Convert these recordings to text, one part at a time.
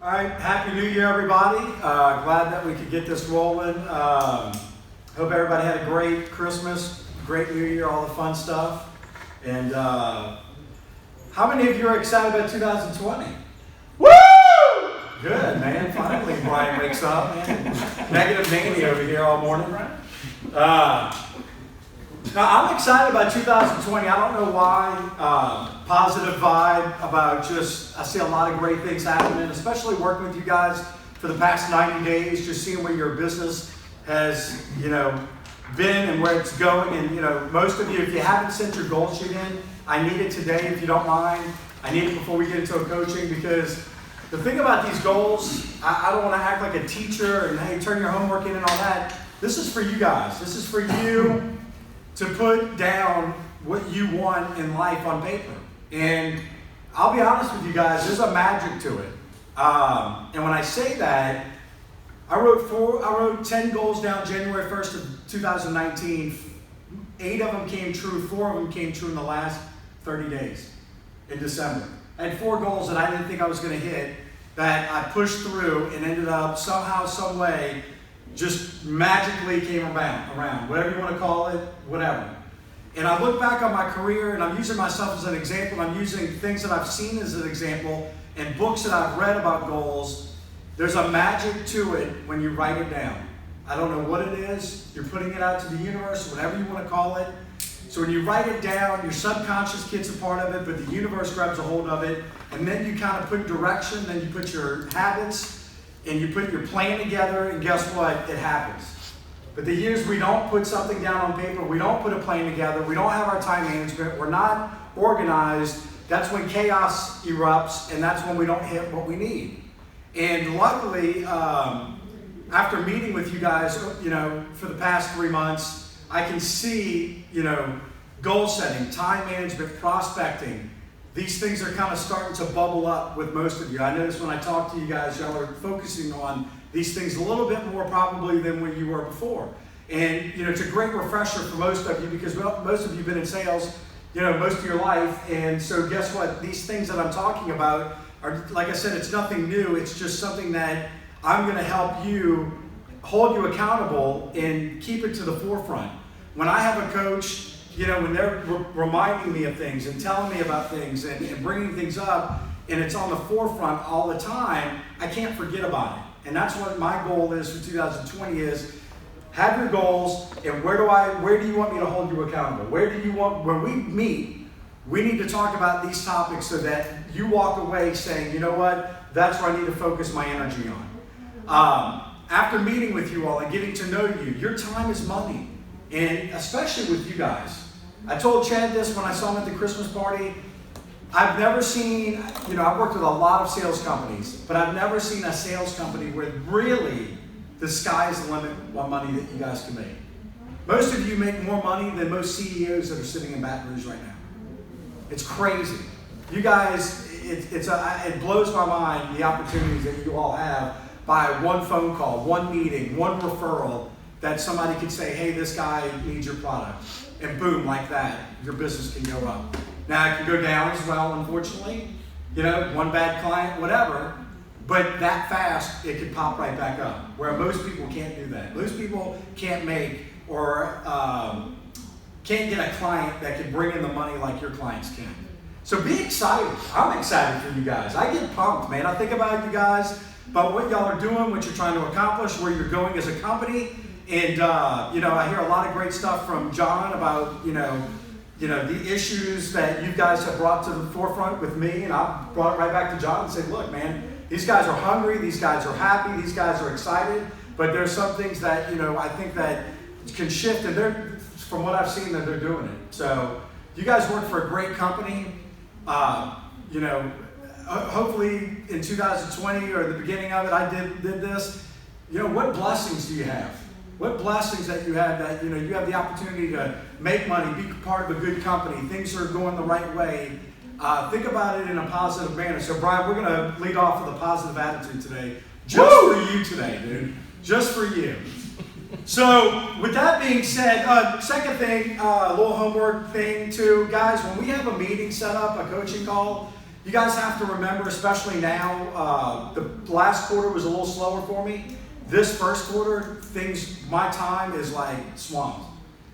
All right, Happy New Year, everybody. Glad that we could get this rolling. Hope everybody had a great Christmas, great New Year, all the fun stuff. And how many of you are excited about 2020? Woo! Good, man. Finally, Brian wakes up, man. Negative Nanny over here all morning. Now, I'm excited about 2020. I don't know why. Positive vibe about I see a lot of great things happening, especially working with you guys for the past 90 days, just seeing where your business has, been and where it's going. And, most of you, if you haven't sent your goal sheet in, I need it today if you don't mind. I need it before we get into a coaching, because the thing about these goals, I don't want to act like a teacher and, hey, turn your homework in and all that. This is for you guys. This is for you to put down what you want in life on paper. And I'll be honest with you guys, there's a magic to it. And when I say that, I wrote 10 goals down January 1st of 2019. 8 of them came true, 4 of them came true in the last 30 days in December. I had 4 goals that I didn't think I was going to hit that I pushed through and ended up somehow, some way, just magically came around, whatever you want to call it, whatever. And I look back on my career, and I'm using myself as an example. I'm using things that I've seen as an example and books that I've read about goals. There's a magic to it when you write it down. I don't know what it is. You're putting it out to the universe, whatever you want to call it. So when you write it down, your subconscious gets a part of it, but the universe grabs a hold of it. And then you kind of put direction, then you put your habits, and you put your plan together, and guess what? It happens. But the years we don't put something down on paper, we don't put a plan together, we don't have our time management, we're not organized, that's when chaos erupts, and that's when we don't hit what we need. And luckily, after meeting with you guys, for the past 3 months, I can see, goal setting, time management, prospecting. These things are kind of starting to bubble up with most of you. I notice when I talk to you guys, y'all are focusing on these things a little bit more probably than when you were before. And, it's a great refresher for most of you, because most of you have been in sales, most of your life. And so guess what? These things that I'm talking about are, like I said, it's nothing new. It's just something that I'm going to help you, hold you accountable, and keep it to the forefront. When I have a coach, when they're reminding me of things and telling me about things and bringing things up, and it's on the forefront all the time, I can't forget about it. And that's what my goal is for 2020 is, have your goals, and where do you want me to hold you accountable? When we meet, we need to talk about these topics so that you walk away saying, you know what, that's where I need to focus my energy on. After meeting with you all and getting to know you, your time is money. And especially with you guys. I told Chad this when I saw him at the Christmas party. I've never seen, I've worked with a lot of sales companies, but I've never seen a sales company where really the sky's the limit on money that you guys can make. Most of you make more money than most CEOs that are sitting in Baton Rouge right now. It's crazy. You guys, it blows my mind the opportunities that you all have by one phone call, one meeting, one referral, that somebody could say, hey, this guy needs your product. And boom, like that, your business can go up. Now, it can go down as well, unfortunately. One bad client, whatever. But that fast, it could pop right back up, where most people can't do that. Most people can't make or can't get a client that can bring in the money like your clients can. So be excited. I'm excited for you guys. I get pumped, man. I think about you guys, about what y'all are doing, what you're trying to accomplish, where you're going as a company. And, I hear a lot of great stuff from John about, the issues that you guys have brought to the forefront with me. And I brought it right back to John and said, look, man, these guys are hungry. These guys are happy. These guys are excited. But there's some things that, I think that can shift. And from what I've seen, that they're doing it. So you guys work for a great company. Hopefully in 2020 or the beginning of it, I did this. What blessings do you have? What blessings that you have that, you have the opportunity to make money, be part of a good company, things are going the right way. Think about it in a positive manner. So Brian, we're going to lead off with a positive attitude today. Just for you today, dude. Just for you. So with that being said, second thing, a little homework thing too. Guys, when we have a meeting set up, a coaching call, You guys have to remember, especially now, the last quarter was a little slower for me. This first quarter, my time is like swamped.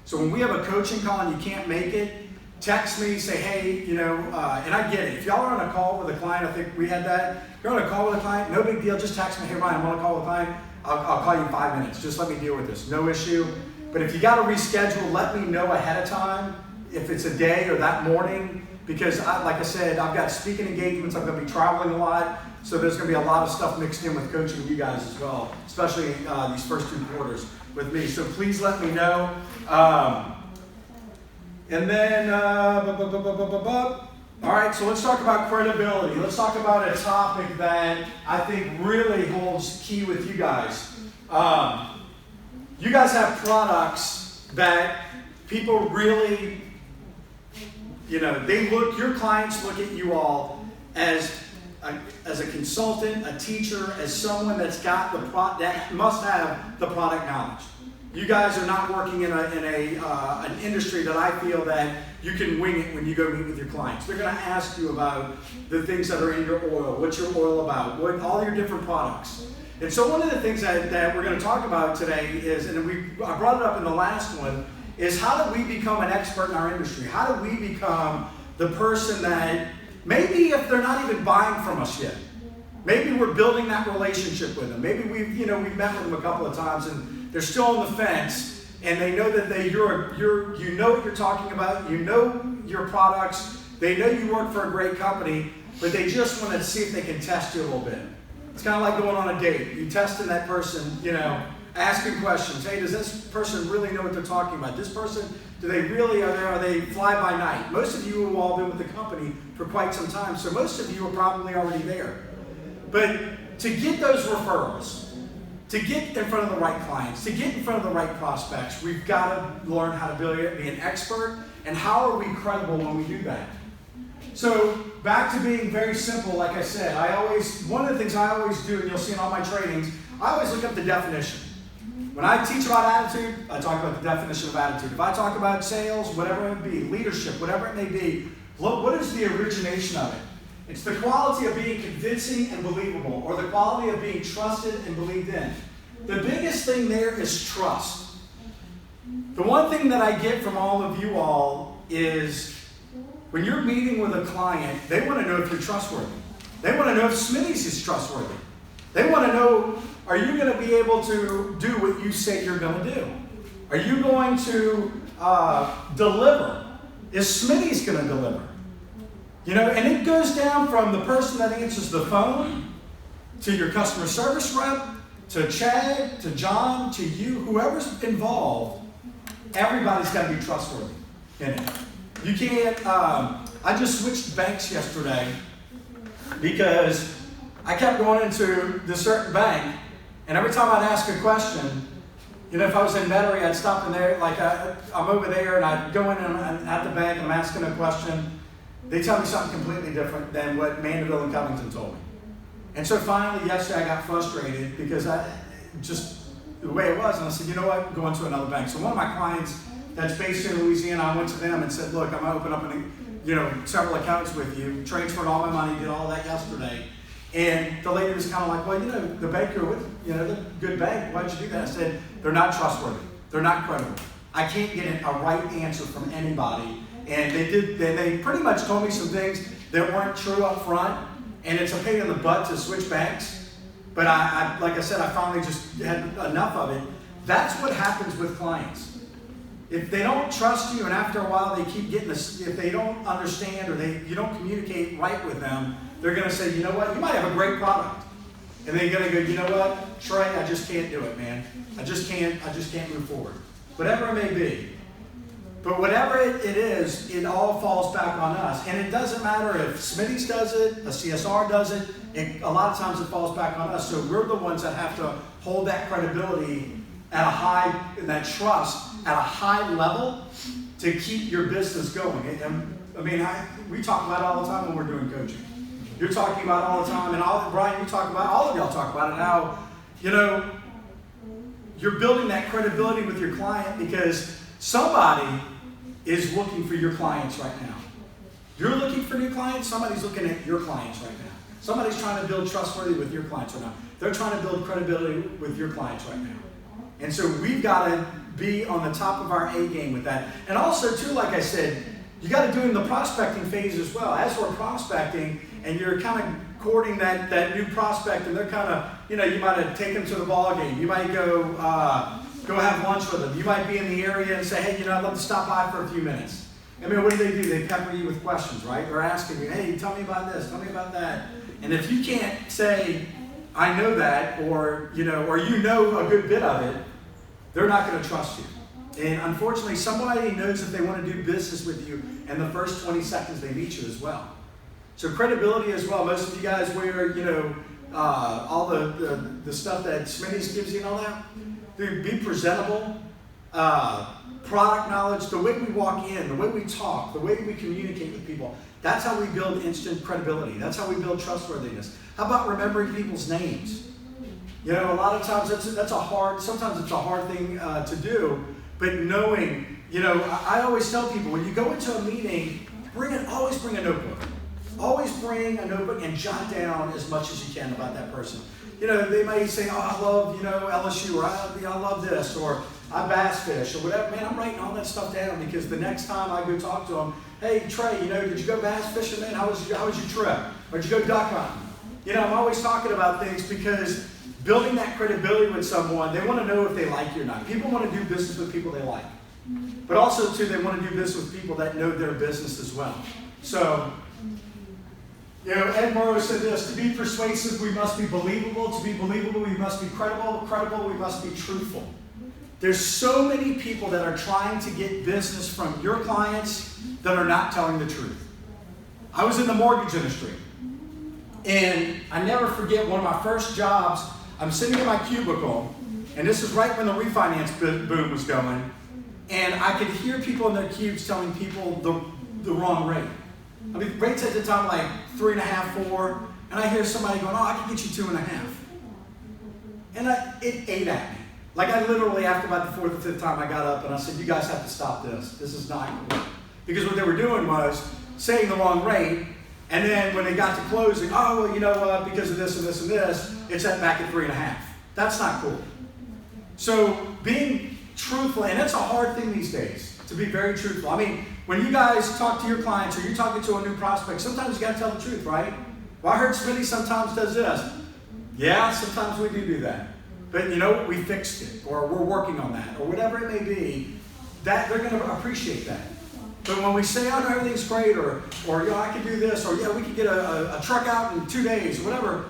So when we have a coaching call and you can't make it, text me, say, hey, and I get it. If y'all are on a call with a client, I think we had that. If you're on a call with a client, no big deal. Just text me, hey, Ryan, I'm on a call with a client. I'll call you in 5 minutes. Just let me deal with this. No issue. But if you got to reschedule, let me know ahead of time if it's a day or that morning. Because, like I said, I've got speaking engagements. I'm going to be traveling a lot. So there's going to be a lot of stuff mixed in with coaching you guys as well, especially these first 2 quarters with me. So please let me know. And then, all right, so let's talk about credibility. Let's talk about a topic that I think really holds key with you guys. You guys have products that people really, your clients look at you all as a consultant, a teacher, as someone that's got that must have the product knowledge. You guys are not working in an industry that I feel that you can wing it when you go meet with your clients. They're going to ask you about the things that are in your oil, what's your oil about, all your different products. And so one of the things that we're going to talk about today is, and I brought it up in the last one, is how do we become an expert in our industry? How do we become the person that maybe if they're not even buying from us yet, maybe we're building that relationship with them. Maybe we've met with them a couple of times and they're still on the fence, and they know that you know what you're talking about, you know your products, they know you work for a great company, but they just want to see if they can test you a little bit. It's kind of like going on a date. You testing that person, asking questions. Hey, does this person really know what they're talking about? This person, are they fly by night? Most of you have all been with the company for quite some time, so most of you are probably already there. But to get those referrals, to get in front of the right clients, to get in front of the right prospects, we've got to learn how to be an expert, and how are we credible when we do that? So back to being very simple, like I said, one of the things I always do, and you'll see in all my trainings, I always look up the definition. When I teach about attitude, I talk about the definition of attitude. If I talk about sales, whatever it may be, leadership, whatever it may be, look, what is the origination of it? It's the quality of being convincing and believable, or the quality of being trusted and believed in. The biggest thing there is trust. The one thing that I get from all of you all is when you're meeting with a client, they want to know if you're trustworthy. They want to know if Smitty's is trustworthy. They want to know, are you going to be able to do what you say you're going to do? Are you going to deliver? Is Smitty's going to deliver? And it goes down from the person that answers the phone, to your customer service rep, to Chad, to John, to you, whoever's involved, everybody's got to be trustworthy in it. You can't, I just switched banks yesterday because I kept going into this certain bank, and every time I'd ask a question, if I was in Metairie, I'd stop in there, like I'm over there, and I'd go in and I'm at the bank, and I'm asking a question. They tell me something completely different than what Mandeville and Covington told me. And so finally, yesterday, I got frustrated because the way it was, and I said, you know what, I'm going to another bank. So one of my clients that's based in Louisiana, I went to them and said, look, I'm going to open up several accounts with you, transferred all my money, did all that yesterday. And the lady was kind of like, well, the bank you're with, they're a good bank. Why'd you do that? I said, they're not trustworthy. They're not credible. I can't get a right answer from anybody. And they pretty much told me some things that weren't true up front, and it's a pain in the butt to switch banks. But like I said, I finally just had enough of it. That's what happens with clients. If they don't trust you, and after a while they keep getting this, if they don't understand or you don't communicate right with them, they're going to say, you know what, you might have a great product. And they're going to go, you know what, Trey, I just can't do it, man. I just can't move forward. Whatever it may be. But whatever it is, it all falls back on us. And it doesn't matter if Smitty's does it, a CSR does it, a lot of times it falls back on us. So we're the ones that have to hold that credibility at a high, and that trust at a high level to keep your business going. We talk about it all the time when we're doing coaching. You're talking about it all the time, and Brian, you talk about it, all of y'all talk about it, how, you're building that credibility with your client because somebody is looking for your clients right now. You're looking for new clients, somebody's looking at your clients right now. Somebody's trying to build trustworthy with your clients right now. They're trying to build credibility with your clients right now. And so we've got to be on the top of our A game with that. And also too, like I said, you got to do it in the prospecting phase as well. As we're prospecting and you're kind of courting that new prospect, and they're kind of, you might take them to the ball game. You might go have lunch with them. You might be in the area and say, hey, I'd love to stop by for a few minutes. I mean, what do? They pepper you with questions, right? They're asking you, hey, tell me about this, tell me about that. And if you can't say, I know that, or you know a good bit of it, they're not going to trust you. And unfortunately, somebody knows if they want to do business with you in the first 20 seconds they meet you as well. So credibility as well. Most of you guys wear, all the stuff that Smitty's gives you and all that. Dude, be presentable. Product knowledge, the way we walk in, the way we talk, the way we communicate with people. That's how we build instant credibility. That's how we build trustworthiness. How about remembering people's names? A lot of times sometimes it's a hard thing to do, but knowing, I always tell people, when you go into a meeting, always bring a notebook. Always bring a notebook and jot down as much as you can about that person. They may say, oh, I love, LSU, or I love this, or I bass fish, or whatever. Man, I'm writing all that stuff down because the next time I go talk to them, hey, Trey, did you go bass fishing, man? How was your trip? Or did you go duck hunting? I'm always talking about things because building that credibility with someone, they want to know if they like you or not. People want to do business with people they like. But also, too, they want to do business with people that know their business as well. So, Ed Murrow said this: to be persuasive, we must be believable. To be believable, we must be credible. Credible, we must be truthful. There's so many people that are trying to get business from your clients that are not telling the truth. I was in the mortgage industry, and I never forget one of my first jobs. I'm sitting in my cubicle, and this is right when the refinance boom was going, and I could hear people in their cubes telling people the wrong rate. I mean, rates at the time like 3.5, 4, and I hear somebody going, oh, I can get you 2.5. And it ate at me. Like I literally, after about the 4th or 5th time, I got up and I said, you guys have to stop this. This is not cool. Because what they were doing was saying the wrong rate, and then when they got to closing, oh, well, you know what, because of this and this and this, it's set back at 3.5. That's not cool. So being truthful, and it's a hard thing these days, to be very truthful. I mean, when you guys talk to your clients or you're talking to a new prospect, sometimes you got to tell the truth, right? Well, I heard Smitty sometimes does this. Yeah, sometimes we do that. But we fixed it, or we're working on that, or whatever it may be, that they're going to appreciate that. But when we say, oh, no, everything's great, or I can do this, or yeah, we can get a truck out in 2 days, or whatever,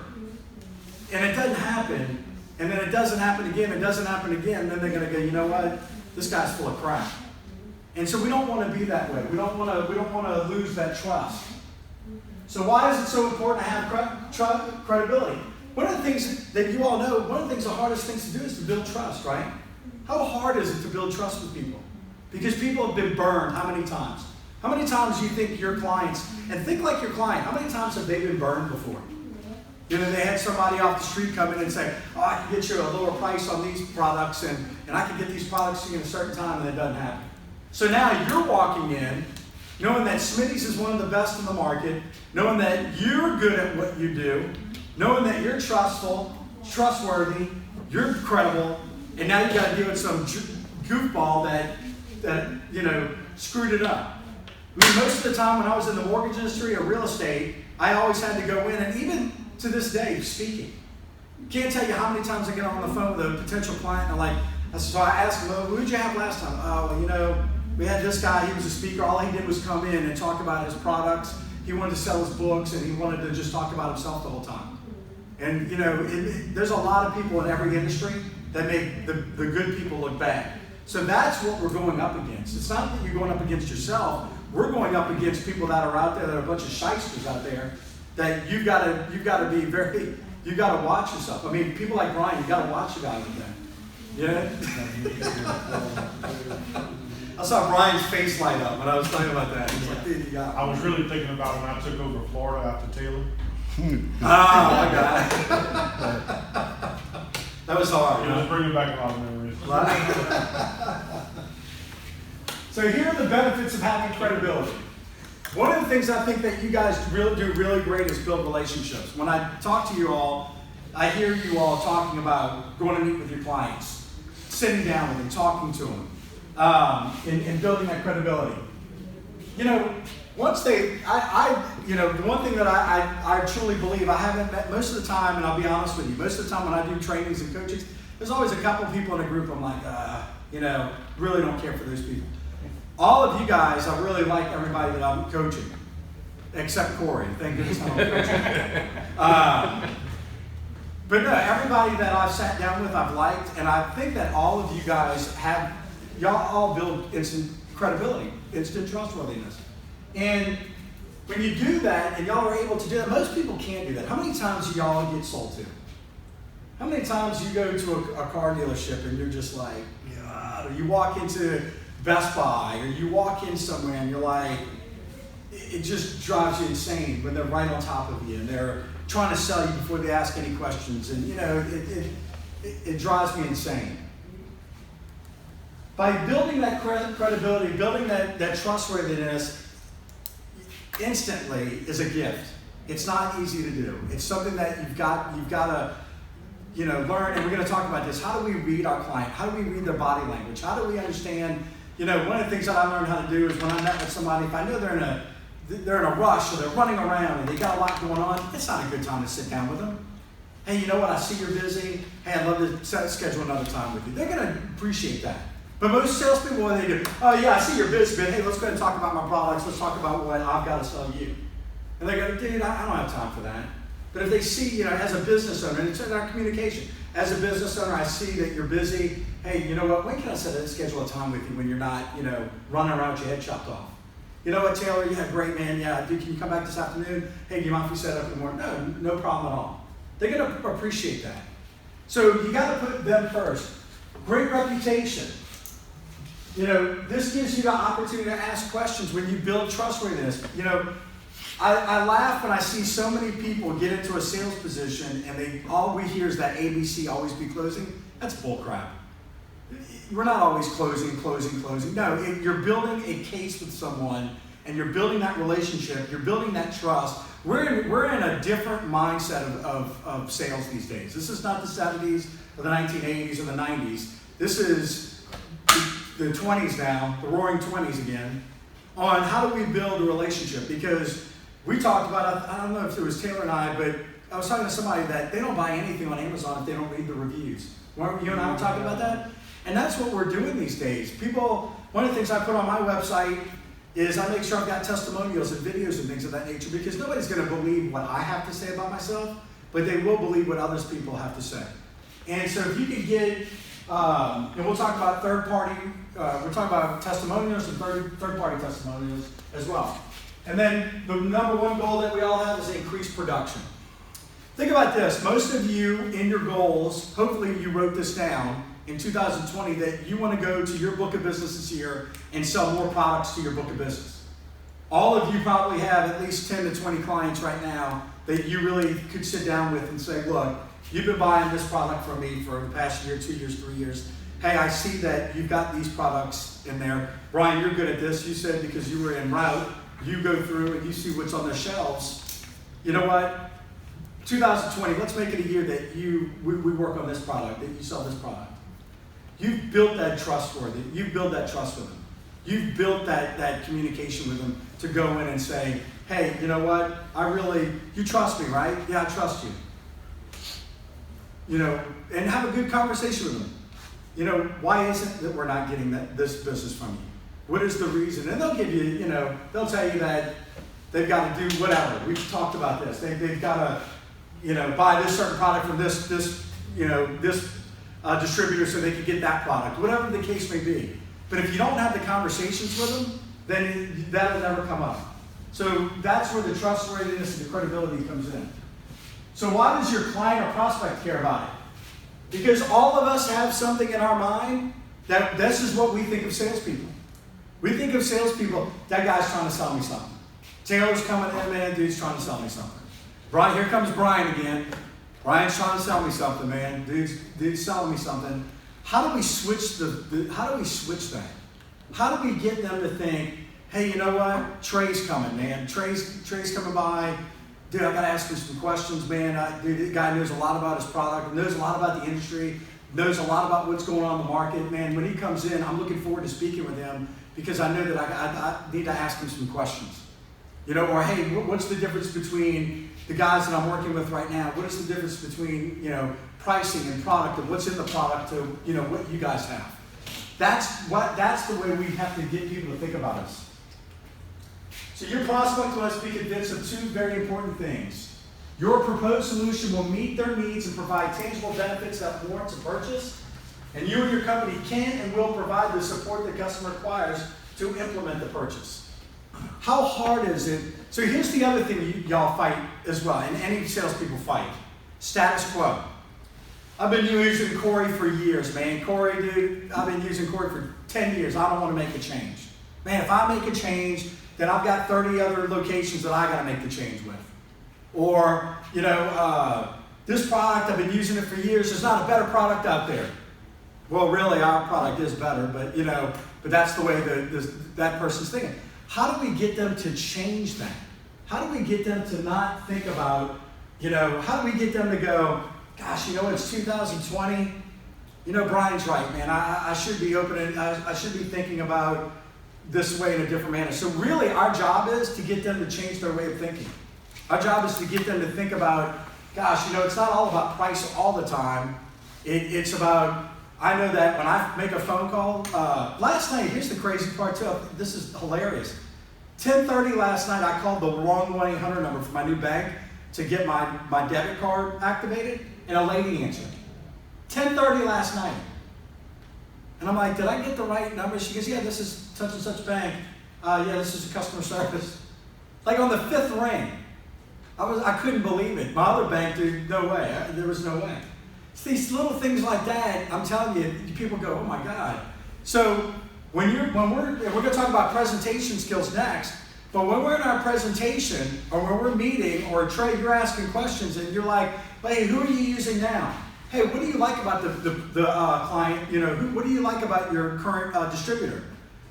and it doesn't happen, and then it doesn't happen again, then they're going to go, you know what, this guy's full of crap. And so we don't want to be that way. We don't want to lose that trust. So why is it so important to have credibility? One of the things that you all know, one of the things, the hardest things to do is to build trust, right? How hard is it to build trust with people? Because people have been burned how many times? How many times do you think your clients, and think like your client, how many times have they been burned before? They had somebody off the street come in and say, oh, I can get you a lower price on these products, and I can get these products to you in a certain time, and it doesn't happen. So now you're walking in, knowing that Smitty's is one of the best in the market, knowing that you're good at what you do, knowing that you're trustworthy, you're credible, and now you got to deal with some goofball that screwed it up. I mean, most of the time when I was in the mortgage industry or real estate, I always had to go in, and even to this day, speaking. Can't tell you how many times I get on the phone with a potential client, and so I ask them, well, who did you have last time? Oh, well, we had this guy, he was a speaker. All he did was come in and talk about his products. He wanted to sell his books, and he wanted to just talk about himself the whole time. And, there's a lot of people in every industry that make the good people look bad. So that's what we're going up against. It's not that you're going up against yourself. We're going up against people that are out there, that are a bunch of shysters out there, that you've got to be very, you've got to watch yourself. I mean, people like Brian, you've got to watch a guy like that. I saw Brian's face light up when I was talking about that. He's like, dude, you got it. I was really thinking about when I took over Florida after Taylor. Oh, my God. That was hard. It was bringing back a lot of memories. So here are the benefits of having credibility. One of the things I think that you guys do really great is build relationships. When I talk to you all, I hear you all talking about going to meet with your clients, sitting down with them, talking to them, and building that credibility. Once the one thing that I truly believe, I haven't met most of the time, and I'll be honest with you, most of the time when I do trainings and coachings, there's always a couple people in a group I'm like, really don't care for those people. All of you guys, I really like everybody that I'm coaching, except Corey. Thank goodness I'm coaching. But no, everybody that I've sat down with, I've liked, and I think that all of you guys y'all all build instant credibility, instant trustworthiness. And when you do that, and y'all are able to do that, most people can't do that. How many times do y'all get sold to? How many times you go to a car dealership and you're just like, or you walk into Best Buy, or you walk in somewhere and you're like, it just drives you insane when they're right on top of you and they're trying to sell you before they ask any questions, and it drives me insane. By building that credibility, building that trustworthiness instantly is a gift. It's not easy to do. It's something that you've got to learn, and we're going to talk about this. How do we read our client? How do we read their body language? How do we understand? One of the things that I learned how to do is when I met with somebody, if I know they're in a rush or they're running around and they got a lot going on, it's not a good time to sit down with them. Hey, you know what? I see you're busy. Hey, I'd love to schedule another time with you. They're going to appreciate that. But most salespeople, what do they do? Oh, yeah, I see you're busy, but hey, let's go ahead and talk about my products. Let's talk about what I've got to sell you. And they go, dude, I don't have time for that. But if they see, as a business owner, and it's in our communication, as a business owner, I see that you're busy. Hey, you know what? When can I schedule a time with you when you're not, running around with your head chopped off? You know what, Taylor? Yeah, great, man. Yeah, dude, can you come back this afternoon? Hey, do you mind if we set up in the morning? No problem at all. They're going to appreciate that. So you got to put them first. Great reputation. This gives you the opportunity to ask questions when you build trustworthiness. I laugh when I see so many people get into a sales position and all we hear is that ABC, always be closing. That's bull crap. We're not always closing. No, you're building a case with someone and you're building that relationship, you're building that trust. We're in a different mindset of sales these days. This is not the 70s or the 1980s or the 90s. This is the 20s now, the roaring 20s again, on how do we build a relationship. Because we talked about, I don't know if it was Taylor and I, but I was talking to somebody that they don't buy anything on Amazon if they don't read the reviews. Weren't you and I were talking about that? And that's what we're doing these days. One of the things I put on my website is I make sure I've got testimonials and videos and things of that nature, because nobody's going to believe what I have to say about myself, but they will believe what other people have to say. And so if you can get, and we'll talk about third-party, we're talking about testimonials and third-party testimonials as well. And then the number one goal that we all have is increased production. Think about this. Most of you in your goals, hopefully you wrote this down in 2020, that you want to go to your book of business this year and sell more products to your book of business. All of you probably have at least 10 to 20 clients right now that you really could sit down with and say, look, you've been buying this product from me for the past year, 2 years, 3 years. Hey, I see that you've got these products in there. Brian, you're good at this. You said because you were en route, you go through and you see what's on the shelves. You know what? 2020, let's make it a year that we work on this product, that you sell this product. You've built that trust with them. You've built that trust with them. You've built that communication with them to go in and say, hey, you know what? You trust me, right? Yeah, I trust you. And have a good conversation with them. Why is it that we're not getting this business from you? What is the reason? And they'll give you, they'll tell you that they've got to do whatever. We've talked about this. They've got to, buy this certain product from this distributor so they can get that product, whatever the case may be. But if you don't have the conversations with them, then that'll never come up. So that's where the trustworthiness and the credibility comes in. So why does your client or prospect care about it? Because all of us have something in our mind that this is what we think of salespeople. We think of salespeople, that guy's trying to sell me something. Taylor's coming in, man, dude's trying to sell me something. Brian, here comes Brian again. Brian's trying to sell me something, man. Dude's selling me something. How do we switch how do we switch that? How do we get them to think, hey, you know what? Trey's coming, man. Trey's coming by. Dude, I gotta ask him some questions, man. Dude, the guy knows a lot about his product, knows a lot about the industry, knows a lot about what's going on in the market. Man, when he comes in, I'm looking forward to speaking with him because I know that I need to ask him some questions. You know, or hey, what's the difference between the guys that I'm working with right now? What is the difference between, you know, pricing and product and what's in the product to, you know, what you guys have? That's the way we have to get people to think about us. So your prospect must be convinced of two very important things. Your proposed solution will meet their needs and provide tangible benefits that warrant a purchase, and you and your company can and will provide the support the customer requires to implement the purchase. How hard is it? So here's the other thing y'all fight as well, and any salespeople fight. Status quo. I've been using Corey for years, man. Corey, dude, I've been using Corey for 10 years. I don't want to make a change. Man, if I make a change, then I've got 30 other locations that I got to make the change with. Or, you know, this product, I've been using it for years. There's not a better product out there. Well, really, our product is better, but, you know, but that's the way that person's thinking. How do we get them to change that? How do we get them to not think about, you know, how do we get them to go, gosh, you know, it's 2020. You know, Brian's right, man. I should be opening, I should be thinking about this way in a different manner. So really, our job is to get them to change their way of thinking. Our job is to get them to think about, gosh, you know, it's not all about price all the time. It's about, I know that when I make a phone call, last night, here's the crazy part too, this is hilarious. 10:30 last night, I called the wrong 1-800 number for my new bank to get my debit card activated, and a lady answered. 10:30 last night. And I'm like, did I get the right number? She goes, yeah, this is such and such bank. Yeah, this is a customer service. Like on the 5th ring. I couldn't believe it. My other bank, dude, no way. There was no way. It's these little things like that, I'm telling you, people go, oh my God. So we're going to talk about presentation skills next, but when we're in our presentation or when we're meeting or Trey, you're asking questions and you're like, hey, who are you using now? Hey, what do you like about the client? You know, what do you like about your current distributor?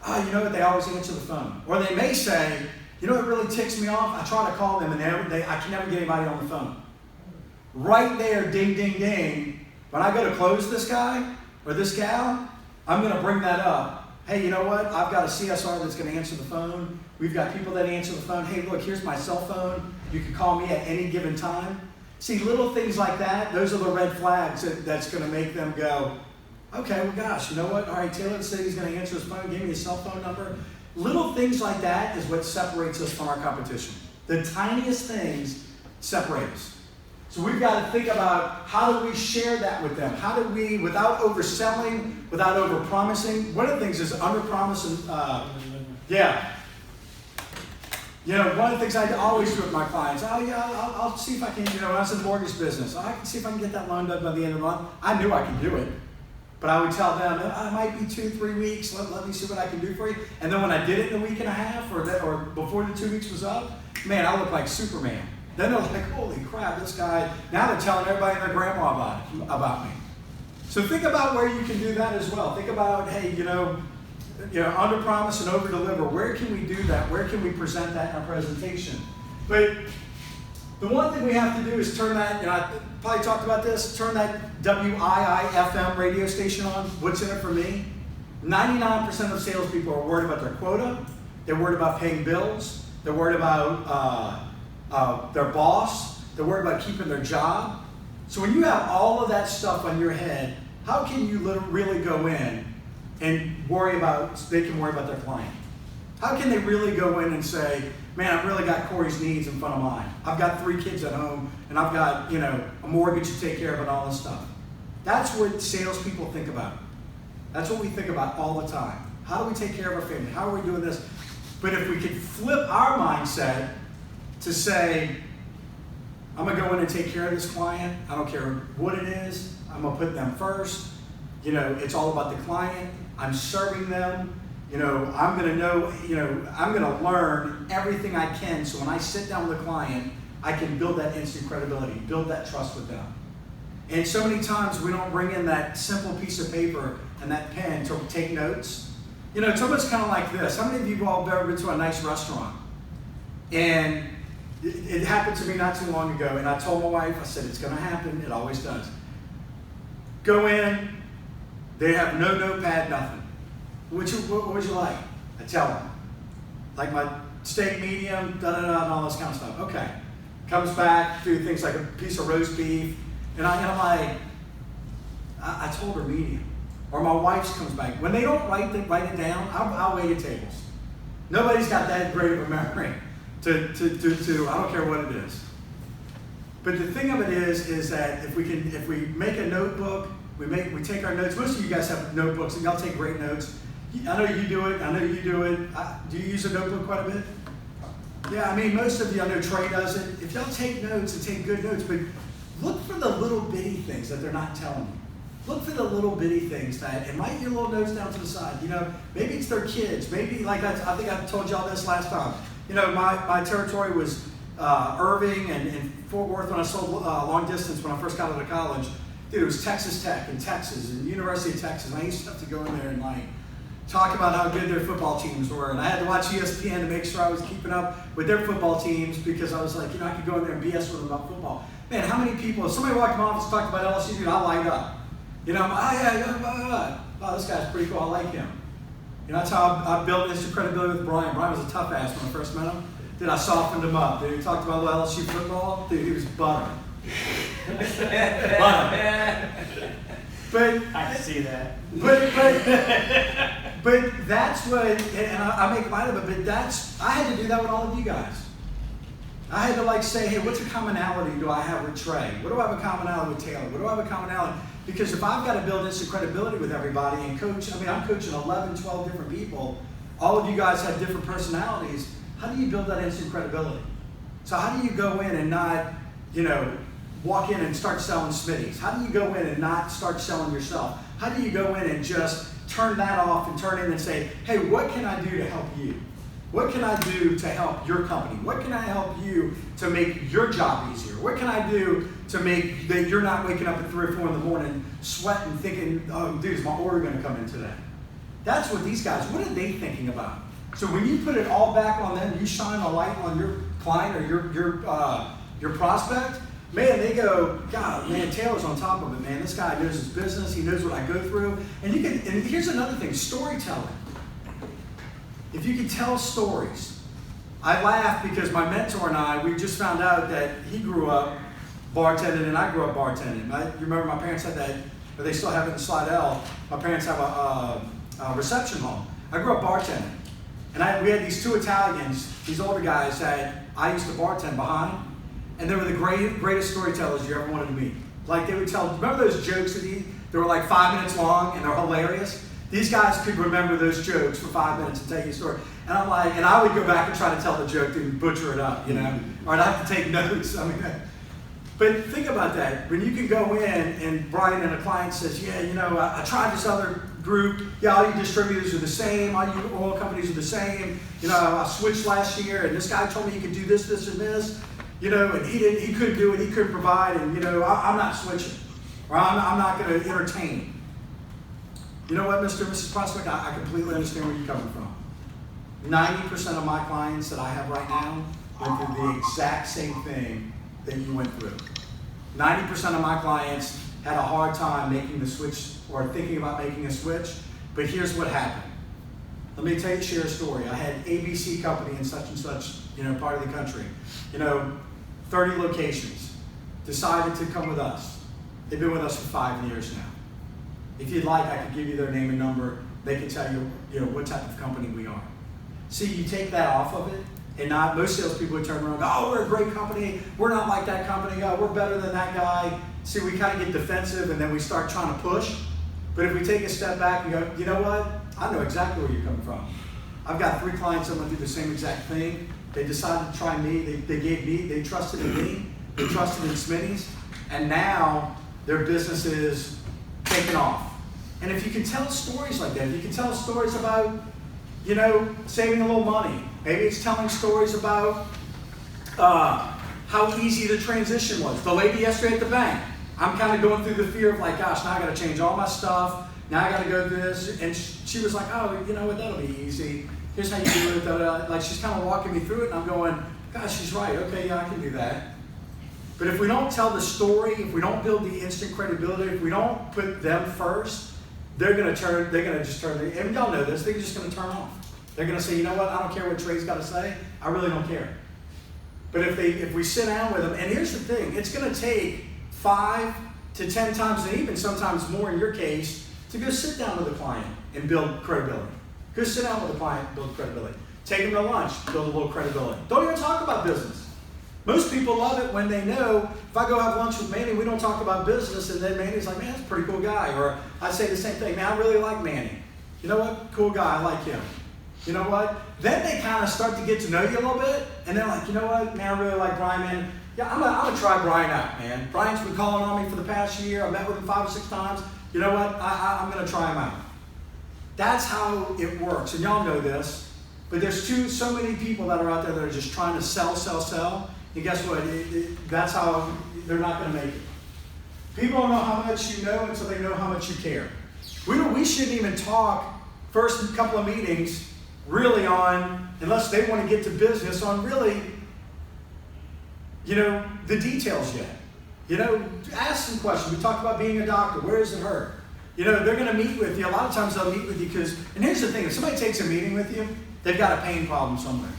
You know what, they always answer the phone. Or they may say, you know what really ticks me off? I try to call them and I can never get anybody on the phone. Right there, ding, ding, ding. When I go to close this guy or this gal, I'm going to bring that up. Hey, you know what? I've got a CSR that's going to answer the phone. We've got people that answer the phone. Hey, look, here's my cell phone. You can call me at any given time. See, little things like that, those are the red flags that's going to make them go, okay, well, gosh, you know what? All right, Taylor said he's going to answer his phone. Give me his cell phone number. Little things like that is what separates us from our competition. The tiniest things separate us. So we've got to think about how do we share that with them? How do we, without overselling, without overpromising? One of the things is underpromise and, yeah. You know, one of the things I always do with my clients, oh yeah, I'll see if I can, you know, when I was in the mortgage business, I can see if I can get that loan done by the end of the month. I knew I could do it. But I would tell them, it might be 2-3 weeks, let me see what I can do for you. And then when I did it in a week and a half or before the 2 weeks was up, man, I looked like Superman. Then they're like, holy crap, this guy, now they're telling everybody and their grandma about me. So think about where you can do that as well. Think about, hey, you know, under promise and over deliver. Where can we do that? Where can we present that in our presentation? But the one thing we have to do is turn that, and I probably talked about this, turn that WII-FM radio station on. What's in it for me? 99% of salespeople are worried about their quota. They're worried about paying bills. They're worried about their boss. They're worried about keeping their job. So when you have all of that stuff on your head, how can you really go in and they can worry about their client? How can they really go in and say, man, I've really got Corey's needs in front of mine. I've got 3 kids at home, and I've got, you know, a mortgage to take care of and all this stuff. That's what salespeople think about. That's what we think about all the time. How do we take care of our family? How are we doing this? But if we could flip our mindset to say, I'm going to go in and take care of this client. I don't care what it is. I'm going to put them first. You know, it's all about the client. I'm serving them. You know, I'm going to know, you know, I'm going to learn everything I can so when I sit down with a client, I can build that instant credibility, build that trust with them. And so many times we don't bring in that simple piece of paper and that pen to take notes. You know, it's almost kind of like this. How many of you have all ever been to a nice restaurant? And it happened to me not too long ago, and I told my wife, I said, it's going to happen. It always does. Go in, they have no notepad, nothing. What would you like? I tell them. Like my steak medium, da-da-da, and all this kind of stuff. Okay. Comes back, do things like a piece of roast beef, and I'm like, I told her medium. Or my wife's comes back. When they don't write it down, I'll wait at tables. Nobody's got that great of a memory to I don't care what it is. But the thing of it is that if we make a notebook, we take our notes. Most of you guys have notebooks, and y'all take great notes. I know you do it. I know you do it. Do you use a notebook quite a bit? Yeah, I mean, most of you, I know Trey does it. If y'all take notes and take good notes, but look for the little bitty things that they're not telling you. Look for the little bitty things and write your little notes down to the side. You know, maybe it's their kids. Maybe like I think I told y'all this last time. You know, my territory was Irving and Fort Worth when I sold long distance when I first got out of college. Dude, it was Texas Tech and Texas and University of Texas. And I used to have to go in there and like talk about how good their football teams were. And I had to watch ESPN to make sure I was keeping up with their football teams because I was like, you know, I could go in there and BS with them about football. Man, how many people, if somebody walked in my office and talked about LSU, dude, I light up. You know, oh, this guy's pretty cool, I like him. You know, that's how I built instant credibility with Brian. Brian was a tough ass when I first met him. Dude, I softened him up. Dude, he talked about LSU football. Dude, he was butter. Butter. But I can see that. But that's what, and I make light of it, but I had to do that with all of you guys. I had to like say, hey, what's a commonality do I have with Trey? What do I have a commonality with Taylor? What do I have a commonality? Because if I've got to build instant credibility with everybody and coach, I mean, I'm coaching 11, 12 different people. All of you guys have different personalities. How do you build that instant credibility? So how do you go in and not, you know, walk in and start selling Smitties? How do you go in and not start selling yourself? How do you go in and just turn that off and turn in and say, hey, what can I do to help you? What can I do to help your company? What can I help you to make your job easier? What can I do to make that you're not waking up at 3 or 4 in the morning sweating, thinking, oh, dude, is my order going to come in today? That's what these guys, what are they thinking about? So when you put it all back on them, you shine a light on your client or your prospect, man, they go, God, man, Taylor's on top of it, man. This guy knows his business. He knows what I go through. And here's another thing, storytelling. If you can tell stories. I laugh because my mentor and I, we just found out that he grew up bartending and I grew up bartending. You remember my parents had that, or they still have it in Slidell. My parents have a reception home. I grew up bartending. And we had these two Italians, these older guys that I used to bartend behind. And they were the greatest storytellers you ever wanted to meet. Like they would tell, remember those jokes that they were like 5 minutes long and they're hilarious? These guys could remember those jokes for 5 minutes and tell you a story. And I'm like, and I would go back and try to tell the joke and butcher it up, you know? Or I'd have to take notes. I mean, but think about that. When you can go in and Brian and a client says, yeah, you know, I tried this other group. Yeah, all you distributors are the same. All you oil companies are the same. You know, I switched last year and this guy told me he could do this, this, and this. You know, and he couldn't do it, he couldn't provide, and you know, I'm not switching. Or I'm not going to entertain. You know what, Mr. and Mrs. Prospect, I completely understand where you're coming from. 90% of my clients that I have right now went through the exact same thing that you went through. 90% of my clients had a hard time making the switch or thinking about making a switch, but here's what happened. Let me share a story. I had ABC company in such and such, you know, part of the country. You know, 30 locations. Decided to come with us. They've been with us for 5 years now. If you'd like, I could give you their name and number. They can tell you, you know, what type of company we are. See, you take that off of it, and not most salespeople would turn around and go, oh, we're a great company. We're not like that company. Oh, we're better than that guy. See, we kind of get defensive, and then we start trying to push. But if we take a step back and go, you know what? I know exactly where you're coming from. I've got 3 clients that went through the same exact thing. They decided to try me. They trusted in me. They trusted in Smitty's. And now their business is taking off. And if you can tell stories like that, if you can tell stories about, you know, saving a little money. Maybe it's telling stories about how easy the transition was. The lady yesterday at the bank. I'm kind of going through the fear of like, gosh, now I got to change all my stuff. Now I got to go through this. And she was like, oh, you know what, that'll be easy. Here's how you do it. Da, da, da. Like she's kind of walking me through it, and I'm going, gosh, she's right. Okay, yeah, I can do that. But if we don't tell the story, if we don't build the instant credibility, if we don't put them first, they're going to just turn, and y'all know this, they're just going to turn off. They're going to say, you know what, I don't care what Trey's got to say. I really don't care. But if we sit down with them, and here's the thing, it's going to take 5 to 10 times, and even sometimes more in your case, to go sit down with a client and build credibility. Go sit down with a client and build credibility. Take them to lunch, build a little credibility. Don't even talk about business. Most people love it when they know, if I go have lunch with Manny, we don't talk about business, and then Manny's like, man, that's a pretty cool guy. Or I say the same thing, man, I really like Manny. You know what? Cool guy, I like him. You know what? Then they kind of start to get to know you a little bit, and they're like, you know what, man, I really like Brian, man. Yeah, I'm gonna try Brian out, man. Brian's been calling on me for the past year. I met with him 5 or 6 times. You know what? I'm gonna try him out. That's how it works, and y'all know this. But there's so many people that are out there that are just trying to sell. And guess what? That's how they're not going to make it. People don't know how much you know until they know how much you care. We shouldn't even talk first couple of meetings really on, unless they want to get to business, on really, the details yet. Ask some questions. We talked about being a doctor. Where does it hurt? They're going to meet with you. A lot of times they'll meet with you because, and here's the thing, if somebody takes a meeting with you, they've got a pain problem somewhere.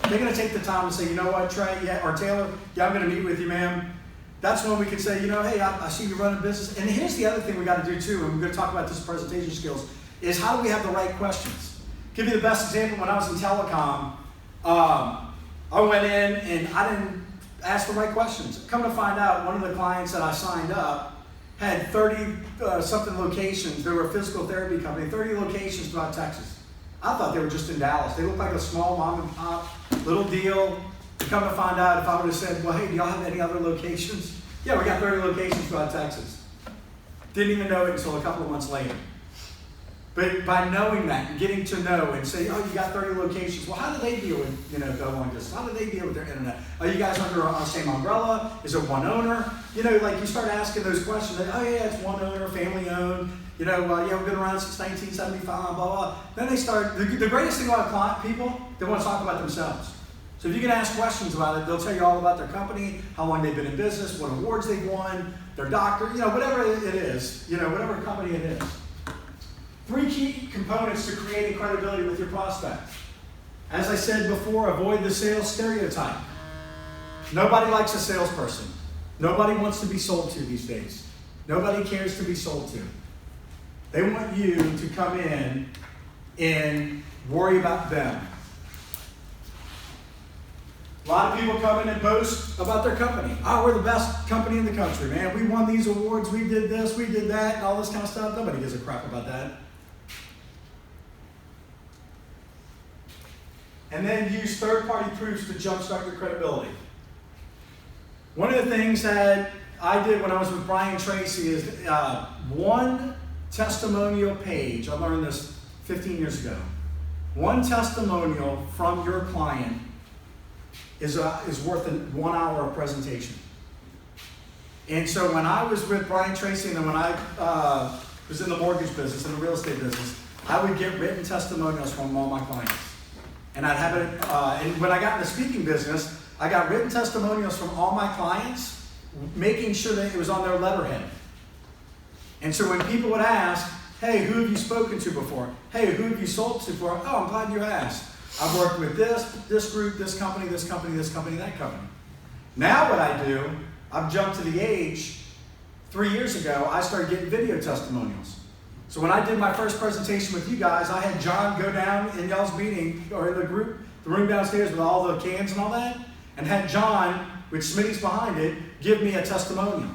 They're going to take the time and say, you know what, Trey, or Taylor, I'm going to meet with you, ma'am. That's when we can say, hey, I see you running a business. And here's the other thing we got to do too, and we're going to talk about this presentation skills, is how do we have the right questions? Give you the best example. When I was in telecom, I went in and I didn't ask the right questions. Come to find out, one of the clients that I signed up had 30 something locations. They were a physical therapy company, 30 locations throughout Texas. I thought they were just in Dallas. They looked like a small mom and pop little deal. Come to find out, if I would have said, well, hey, do y'all have any other locations? Yeah, we got 30 locations throughout Texas. Didn't even know it until a couple of months later. But by knowing that and getting to know and say, oh, you got 30 locations. Well, how do they deal with, go on this? How do they deal with their internet? Are you guys under the same umbrella? Is it one owner? You start asking those questions. Like, oh, yeah, it's one owner, family owned. We've been around since 1975, blah, blah. Then they start, the greatest thing about client people, they want to talk about themselves. So if you can ask questions about it, they'll tell you all about their company, how long they've been in business, what awards they've won, their doctor, whatever it is, whatever company it is. 3 key components to creating credibility with your prospect. As I said before, avoid the sales stereotype. Nobody likes a salesperson. Nobody wants to be sold to these days. Nobody cares to be sold to. They want you to come in and worry about them. A lot of people come in and boast about their company. Oh, we're the best company in the country, man. We won these awards, we did this, we did that, and all this kind of stuff. Nobody gives a crap about that. And then use third-party proofs to jumpstart your credibility. One of the things that I did when I was with Brian Tracy is one testimonial page. I learned this 15 years ago. One testimonial from your client is worth 1 hour of presentation. And so when I was with Brian Tracy, and then when I was in the mortgage business, in the real estate business, I would get written testimonials from all my clients. And I'd have it, and when I got in the speaking business, I got written testimonials from all my clients, making sure that it was on their letterhead. And so when people would ask, hey, who have you spoken to before? Hey, who have you sold to before? Oh, I'm glad you asked. I've worked with this group, this company, this company, this company, that company. Now what I do, I've jumped to the age, 3 years ago, I started getting video testimonials. So when I did my first presentation with you guys, I had John go down in y'all's meeting, or in the room downstairs with all the cans and all that, and had John, with Smitty's behind it, give me a testimonial.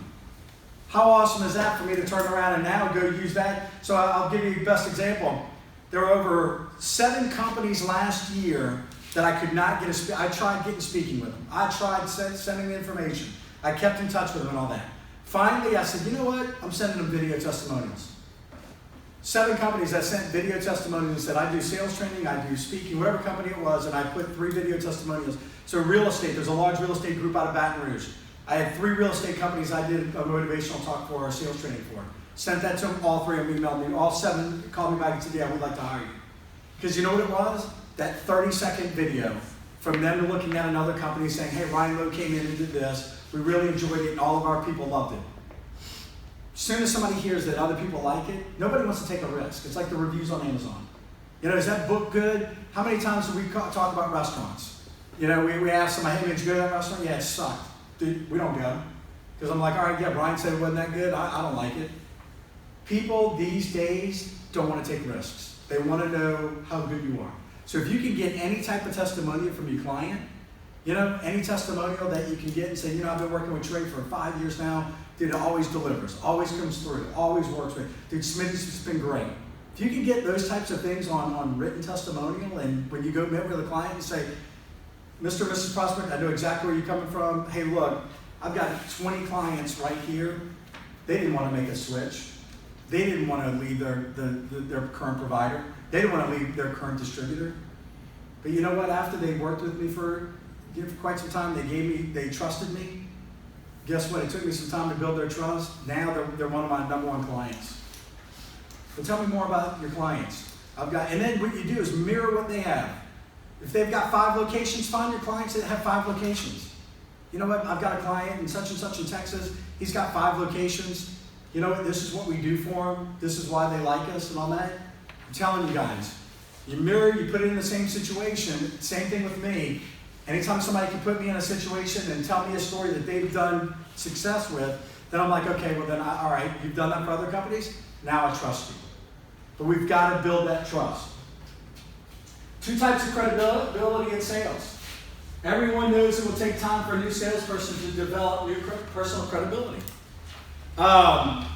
How awesome is that for me to turn around and now go use that? So I'll give you the best example. There were over 7 companies last year that I could not get I tried getting speaking with them. I tried sending the information. I kept in touch with them and all that. Finally, I said, you know what? I'm sending them video testimonials. 7 companies that sent video testimonials and said, I do sales training, I do speaking, whatever company it was, and I put 3 video testimonials. So real estate, there's a large real estate group out of Baton Rouge. I had 3 real estate companies I did a motivational talk for or sales training for. Sent that to them, all 3 of them emailed me, all 7 called me back and said, yeah, we'd like to hire you. Because you know what it was? That 30-second video from them looking at another company saying, hey, Ryan Lowe came in and did this, we really enjoyed it, and all of our people loved it. As soon as somebody hears that other people like it, nobody wants to take a risk. It's like the reviews on Amazon. You know, is that book good? How many times do we talk about restaurants? You know, we ask somebody, hey, did you go to that restaurant? Yeah, it sucked. Dude, we don't go. Because I'm like, all right, yeah, Brian said it wasn't that good. I don't like it. People these days don't want to take risks. They want to know how good you are. So if you can get any type of testimonial from your client, you know, any testimonial that you can get and say, you know, I've been working with Trey for 5 years now. Dude, it always delivers, always comes through, always works with. Dude, Smitty's just been great. If you can get those types of things on written testimonial, and when you go meet with a client and say, Mr. and Mrs. Prospect, I know exactly where you're coming from. Hey, look, I've got 20 clients right here. They didn't want to make a switch. They didn't want to leave their current provider. They didn't want to leave their current distributor. But you know what? After they worked with me for quite some time, they trusted me. Guess what? It took me some time to build their trust. Now they're one of my #1 clients. But tell me more about your clients. And then what you do is mirror what they have. If they've got 5 locations, find your clients that have 5 locations. You know what? I've got a client in such and such in Texas. He's got 5 locations. You know what? This is what we do for them. This is why they like us and all that. I'm telling you guys, you mirror, you put it in the same situation. Same thing with me. Anytime somebody can put me in a situation and tell me a story that they've done success with, then I'm like, okay, well then, all right, you've done that for other companies. Now I trust you. But we've got to build that trust. 2 types of credibility in sales. Everyone knows it will take time for a new salesperson to develop new personal credibility. I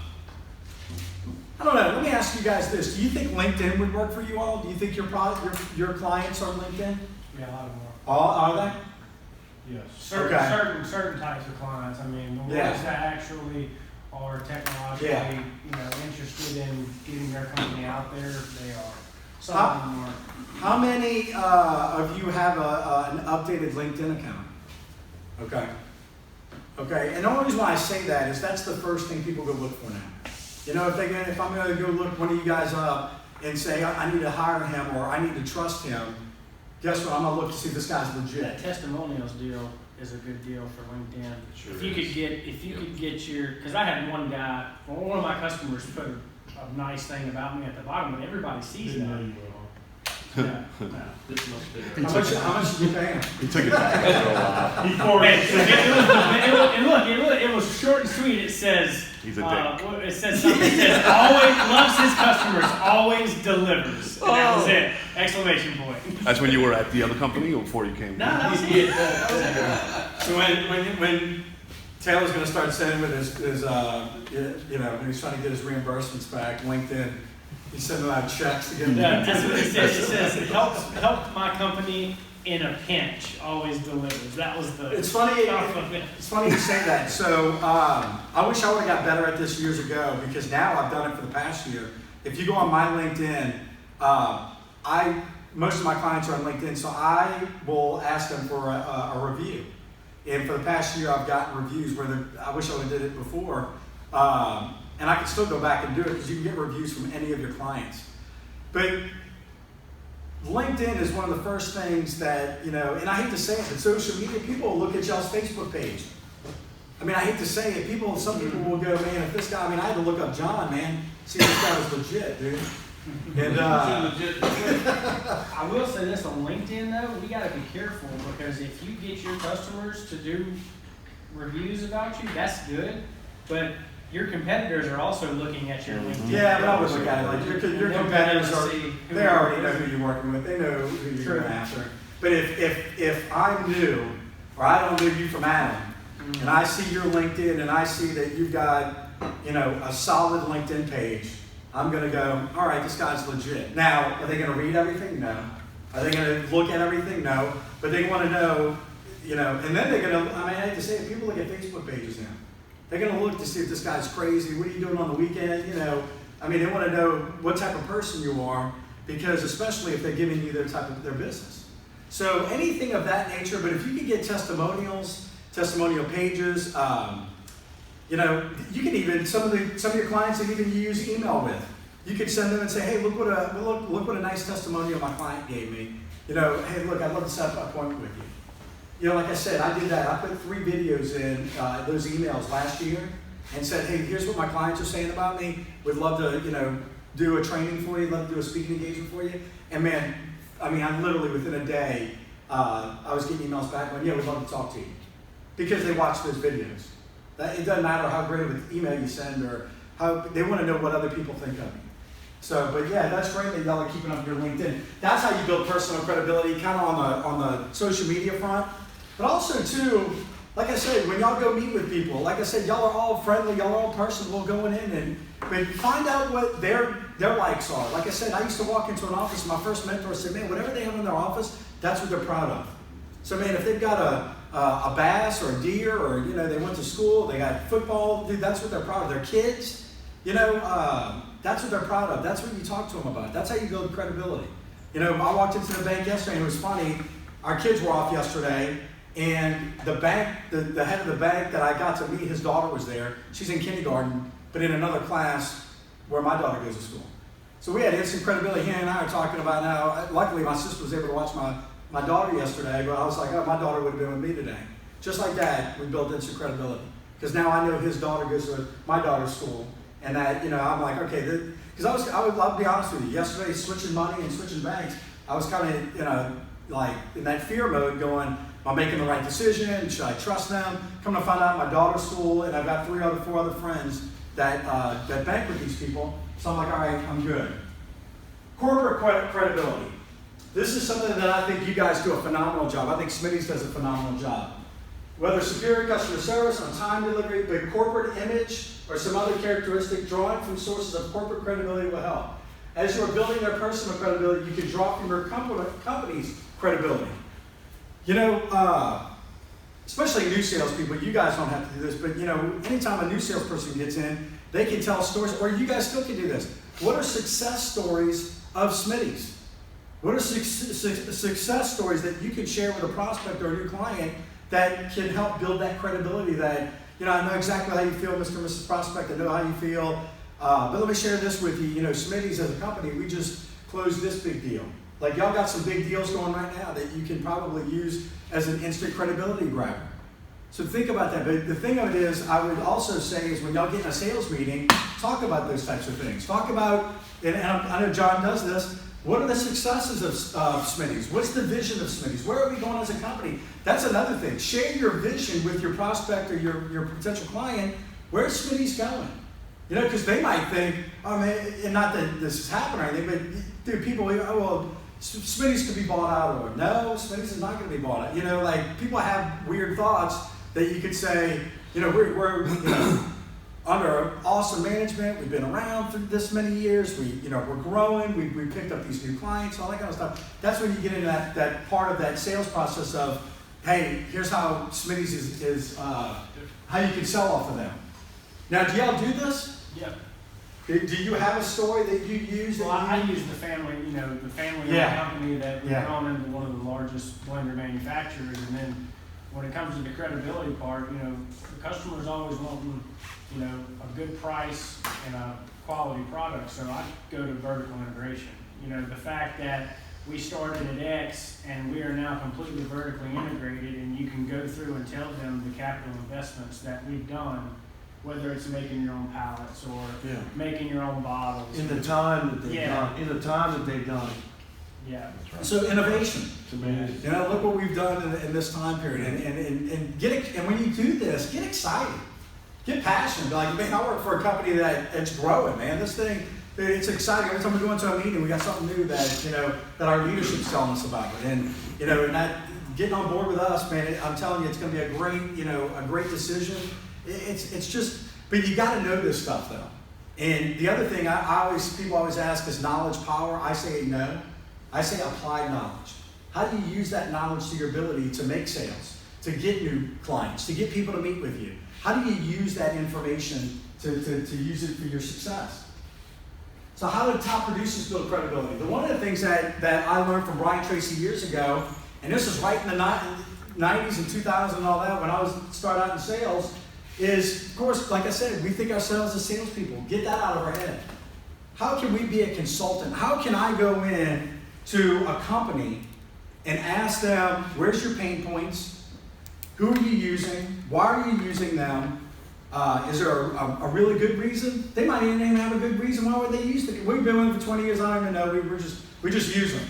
don't know. Let me ask you guys this. Do you think LinkedIn would work for you all? Do you think your clients are on LinkedIn? Yeah, a lot more. All are they? Yes. Certain types of clients. I mean, the ones Yeah. that actually are technologically, Yeah. interested in getting their company out there, they are. Some How- of them are. How many of you have an updated LinkedIn account? Okay. Okay, and the only reason why I say that is that's the first thing people go look for now. You know, if I'm going to go look one of you guys up and say, I need to hire him or I need to trust him, guess what? I'm going to look to see if this guy's legit. That testimonials deal is a good deal for LinkedIn. Sure If you could get your, because I had one guy, one of my customers put a nice thing about me at the bottom, and everybody sees Didn't know that. you will, huh? No. This must be How much did you pay him? He took it back after a while. He poured It was short and sweet. It says, He's a dick. It says something. It says, always loves his customers, always delivers. And that was it. Exclamation point. That's when you were at the other company or before you came? No, that was it. That was it. So when Taylor's going to start sending with his when he's trying to get his reimbursements back, LinkedIn, he's sending out checks to get them. That's what it says. It says, help my company in a pinch, always delivers. That was the. It's funny. compliment. It's funny you say that. So I wish I would have got better at this years ago because now I've done it for the past year. If you go on my LinkedIn, most of my clients are on LinkedIn, so I will ask them for a review. And for the past year, I've gotten reviews where I wish I would have did it before. And I can still go back and do it because you can get reviews from any of your clients. But LinkedIn is one of the first things that, and I hate to say it, but social media, people will look at y'all's Facebook page. I mean, I hate to say it, some people will go, man, if this guy, I had to look up John, man, see if this guy was legit, dude. And I will say this on LinkedIn though, we got to be careful because if you get your customers to do reviews about you, that's good. But your competitors are also looking at your LinkedIn. yeah, but I would look at it like your competitors they already know who you're working with. They know who you're going after. But if I'm new or I don't know you from Adam, and I see your LinkedIn and I see that you've got a solid LinkedIn page, I'm going to go, all right, this guy's legit. Now, are they going to read everything? No. Are they going to look at everything? No. But they want to know, and then they're going to, I hate to say it, people look at Facebook pages now. They're going to look to see if this guy's crazy. What are you doing on the weekend? They want to know what type of person you are because especially if they're giving you their business. So anything of that nature, but if you can get testimonials, testimonial pages, You know, you can even, some of your clients that even use email with. You could send them and say, hey, look what a nice testimonial my client gave me. You know, hey, look, I'd love to set up an appointment with you. You know, like I said, I did that. I put 3 videos in those emails last year and said, hey, here's what my clients are saying about me. Would love to, you know, do a training for you, love to do a speaking engagement for you. And man, I mean, I literally within a day, I was getting emails back going, yeah, we'd love to talk to you. Because they watch those videos. It doesn't matter how great of an email you send or how, they want to know what other people think of you. So, but yeah, that's great that y'all are keeping up your LinkedIn. That's how you build personal credibility, kind of on the social media front. But also too, like I said, when y'all go meet with people, like I said, y'all are all friendly, y'all are all personable going in, but find out what their likes are. Like I said, I used to walk into an office, my first mentor said, man, whatever they have in their office, that's what they're proud of. So man, if they've got a bass or a deer, or you know, they went to school, they got football, dude, that's what they're proud of. Their kids, you know, that's what they're proud of. That's what you talk to them about. That's how you build credibility. You know, I walked into the bank yesterday and it was funny. Our kids were off yesterday and the bank, the head of the bank that I got to meet, his daughter was there. She's in kindergarten, but in another class where my daughter goes to school. So we had instant credibility. He and I are talking about now. Luckily, my sister was able to watch my daughter yesterday, but I was like, oh, my daughter would have been with me today. Just like that, we built instant credibility. Because now I know his daughter goes to my daughter's school. And that, you know, I'm like, okay, because I'll be honest with you, yesterday switching money and switching banks, I was kind of, you know, like in that fear mode going, am I making the right decision? Should I trust them? Come to find out my daughter's school, and I've got 4 other friends that bank with these people. So I'm like, all right, I'm good. Corporate credibility. This is something that I think you guys do a phenomenal job. I think Smitty's does a phenomenal job. Whether superior customer service, on time delivery, but corporate image, or some other characteristic, drawing from sources of corporate credibility will help. As you are building their personal credibility, you can draw from your company's credibility. You know, especially new salespeople, you guys don't have to do this, but you know, anytime a new salesperson gets in, they can tell stories, or you guys still can do this. What are success stories of Smitty's? What are success stories that you can share with a prospect or a new client that can help build that credibility that, you know, I know exactly how you feel, Mr. and Mrs. Prospect, I know how you feel, but let me share this with you. You know, Smitty's as a company, we just closed this big deal. Like y'all got some big deals going right now that you can probably use as an instant credibility grabber. So think about that. But the thing of it is, I would also say is when y'all get in a sales meeting, talk about those types of things. Talk about, and I know John does this, what are the successes of Smitty's? What's the vision of Smitty's? Where are we going as a company? That's another thing. Share your vision with your prospect or your potential client. Where's Smitty's going? You know, because they might think, oh man, and not that this is happening or anything, but dude, people, oh well, Smitty's could be bought out, or no, Smitty's is not going to be bought out. You know, like people have weird thoughts that you could say, you know, we're you know, under awesome management, we've been around for this many years, we're growing, we picked up these new clients, all that kind of stuff. That's when you get into that part of that sales process of, hey, here's how Smitty's is how you can sell off of them. Now, do y'all do this? Yeah. Do you have a story that you use? Well, I use the family, you know, the family company that we've grown into one of the largest blender manufacturers, and then when it comes to the credibility part, you know, the customer's always wanting, you know, a good price and a quality product, so I go to vertical integration. You know, the fact that we started at X and we are now completely vertically integrated, and you can go through and tell them the capital investments that we've done, whether it's making your own pallets or making your own bottles. In the time that they've done, in the time that they've done it. Yeah. So innovation. It's amazing. You know, look what we've done in this time period, and get it. And when you do this, get excited, get passionate. Like, man, I work for a company that's growing, man. This thing, it's exciting. Every time we go into a meeting, we got something new that, you know, that our leadership's telling us about it, and you know, and that getting on board with us, man. I'm telling you, it's going to be a great decision. It's just, but you got to know this stuff though. And the other thing people always ask is knowledge power. I say no. I say applied knowledge. How do you use that knowledge to your ability to make sales, to get new clients, to get people to meet with you? How do you use that information to use it for your success? So how do top producers build credibility? One of the things that I learned from Brian Tracy years ago, and this was right in the 90s and 2000 and all that, when I was starting out in sales, is, of course, like I said, we think ourselves as salespeople. Get that out of our head. How can we be a consultant? How can I go in to a company and ask them, where's your pain points? Who are you using? Why are you using them? Is there a really good reason? They might even have a good reason. Why would they use it? We've been with them for 20 years. I don't even know. We just use them.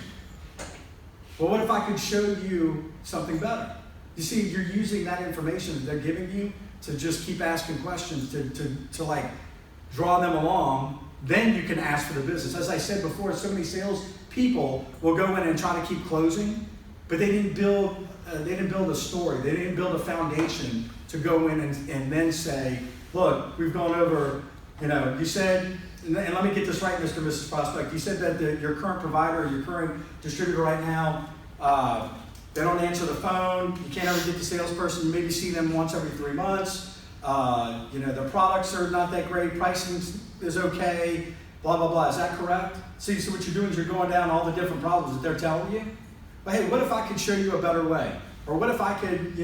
Well, what if I could show you something better? You see, you're using that information that they're giving you to just keep asking questions, to like draw them along. Then you can ask for the business. As I said before, so many sales people will go in and try to keep closing, but they didn't build a story. They didn't build a foundation to go in and then say, look, we've gone over, you said, and let me get this right, Mr. and Mrs. Prospect, you said that your current provider, your current distributor right now, they don't answer the phone, you can't ever get the salesperson, you maybe see them once every 3 months, their products are not that great, pricing is okay, blah, blah, blah. Is that correct? So what you're doing is you're going down all the different problems that they're telling you. But hey, what if I could show you a better way? Or what if I could,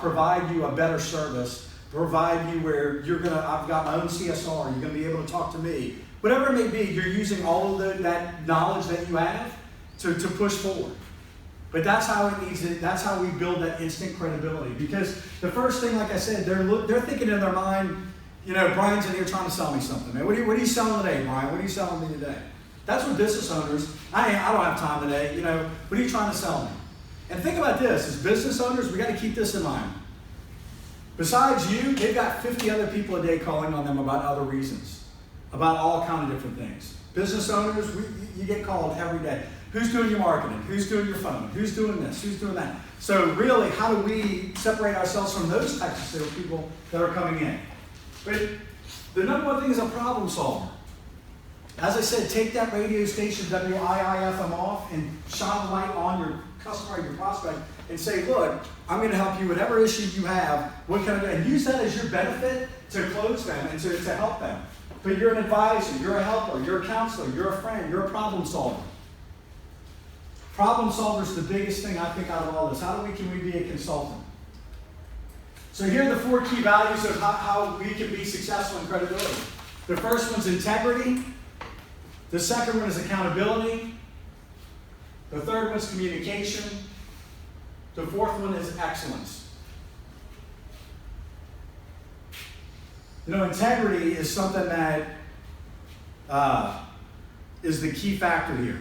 provide you a better service, provide you where I've got my own CSR, you're gonna be able to talk to me. Whatever it may be, you're using all of that knowledge that you have to push forward. But that's how that's how we build that instant credibility. Because the first thing, like I said, they're thinking in their mind, Brian's in here trying to sell me something. Man, what are you selling today, Brian? What are you selling me today? That's what business owners, I don't have time today, what are you trying to sell me? And think about this, as business owners, we got to keep this in mind. Besides you, they've got 50 other people a day calling on them about other reasons, about all kinds of different things. Business owners, you get called every day. Who's doing your marketing? Who's doing your phone? Who's doing this? Who's doing that? So really, how do we separate ourselves from those types of salespeople that are coming in? But the number one thing is a problem solver. As I said, take that radio station, WIIFM, off and shine a light on your customer, your prospect, and say, look, I'm going to help you whatever issue you have, what can I do? And use that as your benefit to close them and to help them. But you're an advisor, you're a helper, you're a counselor, you're a friend, you're a problem solver. Problem solver is the biggest thing I think out of all this. Can we be a consultant? So here are the 4 key values of how we can be successful in credibility. The first one's integrity. The second one is accountability. The third one's communication. The fourth one is excellence. Integrity is something that is the key factor here.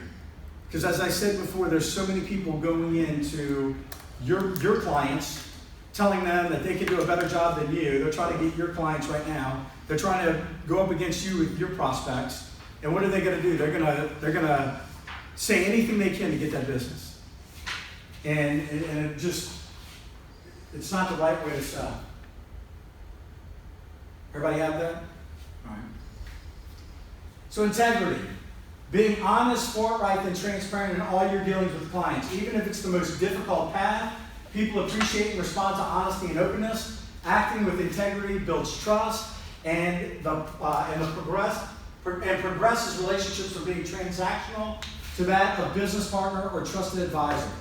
Because as I said before, there's so many people going into your clients, telling them that they can do a better job than you. They're trying to get your clients right now. They're trying to go up against you with your prospects. And what are they going to do? They're going to say anything they can to get that business. And it's not the right way to sell. Everybody have that? All right. So integrity. Being honest, forthright, and transparent in all your dealings with clients. Even if it's the most difficult path, people appreciate and respond to honesty and openness. Acting with integrity builds trust and progresses relationships from being transactional to that of business partner or trusted advisor.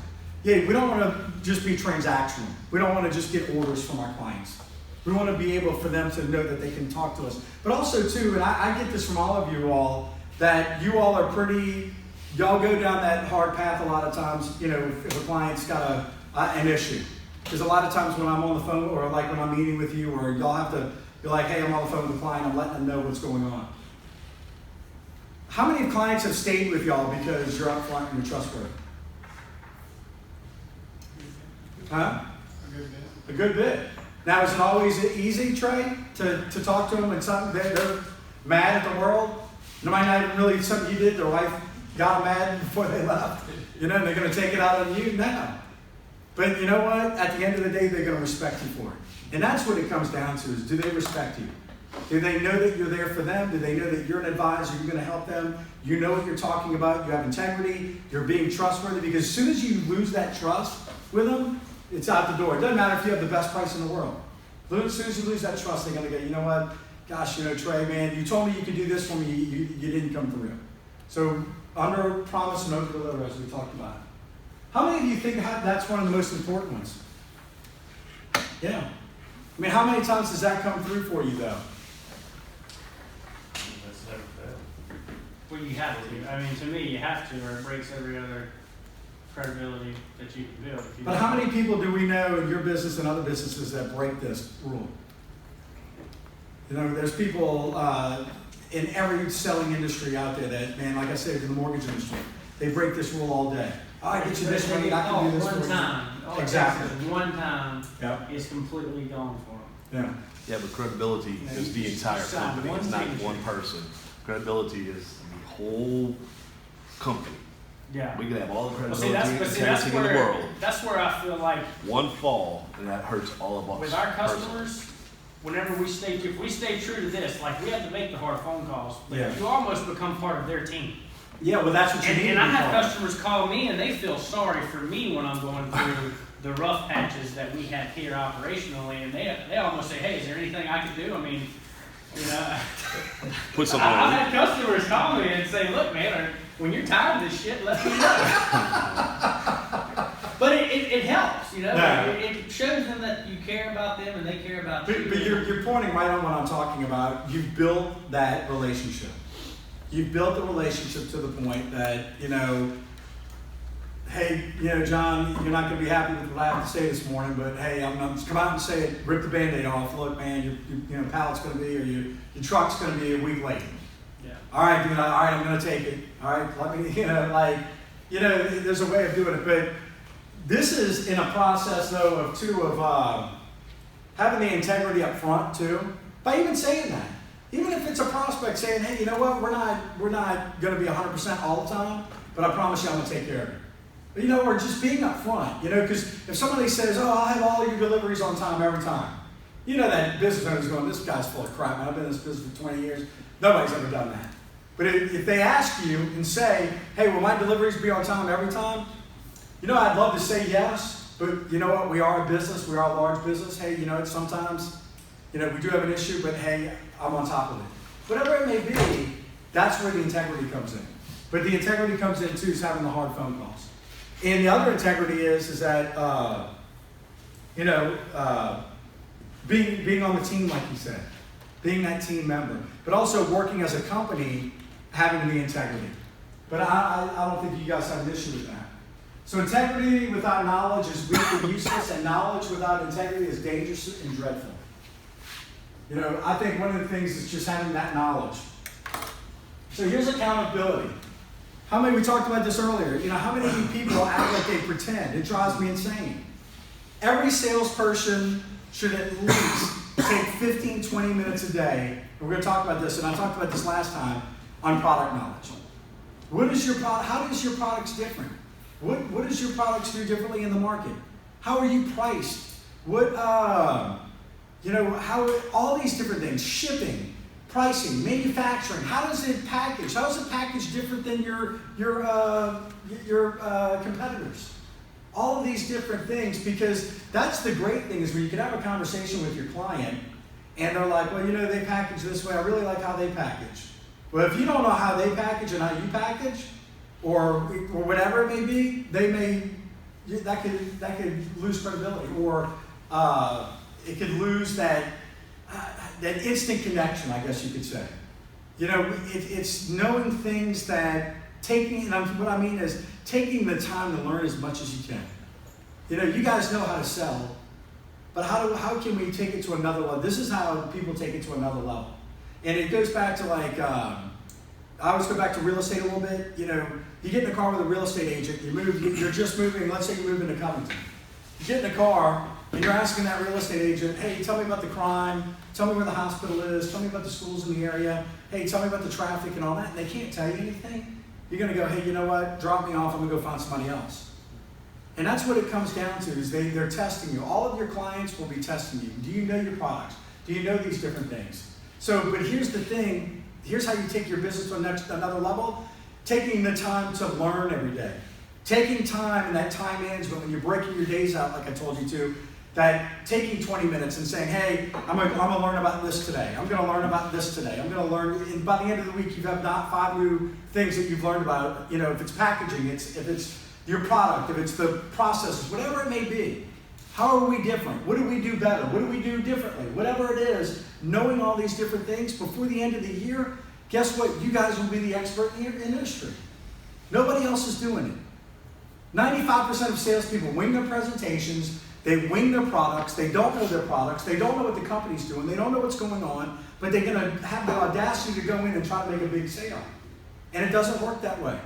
Yeah, we don't want to just be transactional. We don't want to just get orders from our clients. We want to be able for them to know that they can talk to us. But also too, and I get this from all of you all, that you all are y'all go down that hard path a lot of times, if a client's got an issue. Because a lot of times when I'm on the phone or like when I'm meeting with you or y'all have to be like, hey, I'm on the phone with the client, I'm letting them know what's going on. How many clients have stayed with y'all because you're upfront and you're trustworthy? Huh? A good bit. Now, is it always easy, Trey, to talk to them and something they're mad at the world? It might not even really something you did. Their wife got them mad before they left. They're going to take it out on you now. But you know what? At the end of the day, they're going to respect you for it. And that's what it comes down to is, do they respect you? Do they know that you're there for them? Do they know that you're an advisor, you're going to help them? You know what you're talking about, you have integrity, you're being trustworthy, because as soon as you lose that trust with them, it's out the door. It doesn't matter if you have the best price in the world. As soon as you lose that trust, they're going to go, you know what? Gosh, Trey, man, you told me you could do this for me, you didn't come through. So under promise and over deliver, as we talked about. How many of you think that's one of the most important ones? Yeah. I mean, how many times does that come through for you though? That's never failed. Well, you have to. I mean, to me, you have to, or it breaks every other credibility that you can build. If you But how many people do we know in your business and other businesses that break this rule? You know, there's people in every selling industry out there that, man, like I said, in the mortgage industry, they break this rule all day. Oh, I get you this money, I can do this for one you. time. All it Exactly. takes is one time Yeah, is completely gone for them. yeah. Yeah, but credibility Yeah, is you the just entire decide company. one It's not signature. one person. Credibility is the whole company. Yeah. We could have all the Well, credibility and that's integrity in the where world. that's where I feel like One fall, and that hurts all of us. with our personally. customers, whenever if we stay true to this, like we have to make the hard phone calls, but Yeah. you almost become part of their team. Yeah, well, that's what you need. And to I be have part of. customers call me and they feel sorry for me when I'm going through the rough patches that we have here operationally, and they almost say, hey, is there anything I could do? I mean, you know, Put something I've on it. had customers call me and say, look, man, when you're tired of this shit, let me know. But it helps, you know. Yeah. It shows them that you care about them and they care about you. But you're pointing right on what I'm talking about. You've built that relationship. You've built the relationship to the point that, you know, hey, you know, John, you're not going to be happy with what I have to say this morning, but hey, I'm going to come out and say it, rip the Band-Aid off. Look, man, your pallet's going to be, or your truck's going to be a week late. Yeah. All right, dude, all right, I'm going to take it. All right, let me, there's a way of doing it. But this is in a process, though, of having the integrity up front, too, by even saying that. Even if it's a prospect saying, hey, you know what, we're not going to be 100% all the time, but I promise you I'm going to take care of it. But, you know, or just being up front, you know, because if somebody says, oh, I'll have all your deliveries on time every time, you know that business owner's going, this guy's full of crap, man. I've been in this business for 20 years. Nobody's ever done that. But if they ask you and say, hey, will my deliveries be on time every time? You know, I'd love to say yes, but you know what? We are a business. We are a large business. Hey, you know, sometimes, you know, we do have an issue, but hey, I'm on top of it. Whatever it may be, that's where the integrity comes in. But the integrity comes in, too, is having the hard phone calls. And the other integrity is that, being on the team, like you said, being that team member, but also working as a company, having the integrity. But I don't think you guys have an issue with that. So integrity without knowledge is weak and useless, and knowledge without integrity is dangerous and dreadful. You know, I think one of the things is just having that knowledge. So here's accountability. How many, we talked about this earlier, you know, how many people act like they pretend? It drives me insane. Every salesperson should at least take 15, 20 minutes a day, and we're going to talk about this, and I talked about this last time, on product knowledge. What is your product? How does your products different? What does your products do differently in the market? How are you priced? What, you know, how, all these different things, shipping, pricing, manufacturing, how does it package? How is it packaged different than your competitors? All of these different things, because that's the great thing is when you can have a conversation with your client and they're like, well, you know, they package this way. I really like how they package. Well, if you don't know how they package and how you package, or whatever it may be, that could lose credibility, or it could lose that instant connection, I guess you could say. You know, it's knowing things that what I mean is taking the time to learn as much as you can. You know, you guys know how to sell, but how can we take it to another level? This is how people take it to another level. And it goes back to like, I always go back to real estate a little bit. You know, you get in a car with a real estate agent, you're just moving, let's say you're moving to Covington. You get in a car and you're asking that real estate agent, hey, tell me about the crime, tell me where the hospital is, tell me about the schools in the area, hey, tell me about the traffic and all that, and they can't tell you anything. You're going to go, hey, you know what, drop me off, I'm going to go find somebody else. And that's what it comes down to, is they're testing you. All of your clients will be testing you. Do you know your products? Do you know these different things? So, but here's the thing, here's how you take your business to another level, taking the time to learn every day. Taking time and that time management when you're breaking your days out, like I told you to, that taking 20 minutes and saying, hey, I'm going to learn about this today. I'm going to learn about this today. I'm going to learn, and by the end of the week, you have not 5 new things that you've learned about. You know, if it's packaging, if it's your product, if it's the processes, whatever it may be. How are we different? What do we do better? What do we do differently? Whatever it is, knowing all these different things before the end of the year, guess what? You guys will be the expert in your industry. Nobody else is doing it. 95% of salespeople wing their presentations, they wing their products, they don't know their products, they don't know what the company's doing, they don't know what's going on, but they're going to have the audacity to go in and try to make a big sale. And it doesn't work that way.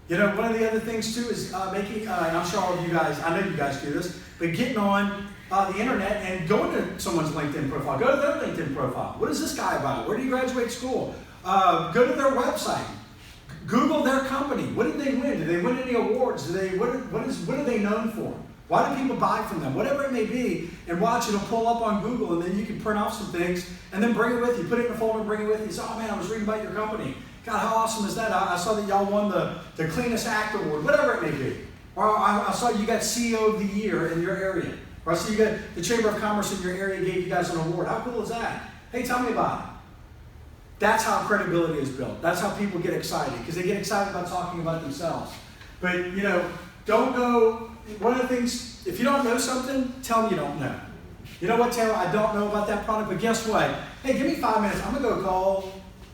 You know, one of the other things too is making, and I'm sure all of you guys, I know you guys do this, but getting on the internet and going to someone's LinkedIn profile. Go to their LinkedIn profile. What is this guy about? Where did he graduate school? Go to their website. Google their company. What did they win? Did they win any awards? What are they known for? Why do people buy from them? Whatever it may be, and watch, it'll pull up on Google, and then you can print off some things and then bring it with you. Put it in a folder and bring it with you. Say, oh man, I was reading about your company. God, how awesome is that? I saw that y'all won the Cleanest Act Award, whatever it may be. Or I saw you got CEO of the Year in your area. Or I see you got the Chamber of Commerce in your area gave you guys an award. How cool is that? Hey, tell me about it. That's how credibility is built. That's how people get excited, because they get excited about talking about themselves. But, you know, don't go, one of the things, if you don't know something, tell them you don't know. You know what, Taylor, I don't know about that product, but guess what? Hey, give me 5 minutes. I'm going to go call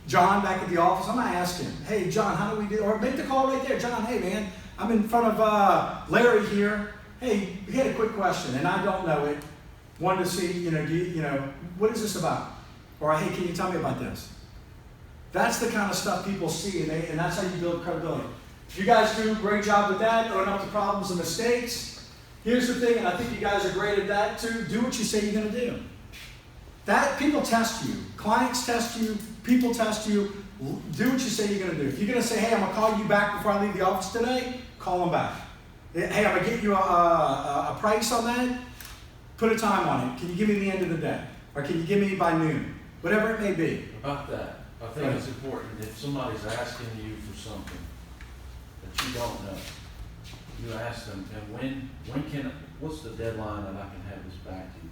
John back at the office. I'm going to ask him, hey, John, how do we do, or make the call right there. John, hey, man, I'm in front of Larry here. Hey, we had a quick question, and I don't know it. Wanted to see, you know, what is this about? Or, hey, can you tell me about this? That's the kind of stuff people see, and that's how you build credibility. You guys do a great job with that, owning up to problems and mistakes. Here's the thing, and I think you guys are great at that too. Do what you say you're going to do. That people test you. Clients test you. People test you. Do what you say you're going to do. If you're going to say, hey, I'm going to call you back before I leave the office today, call them back. Hey, I'm going to get you a price on that. Put a time on it. Can you give me the end of the day? Or can you give me by noon? Whatever it may be. About that, I think it's important, if somebody's asking you for something that you don't know, you ask them, and what's the deadline that I can have this back to you?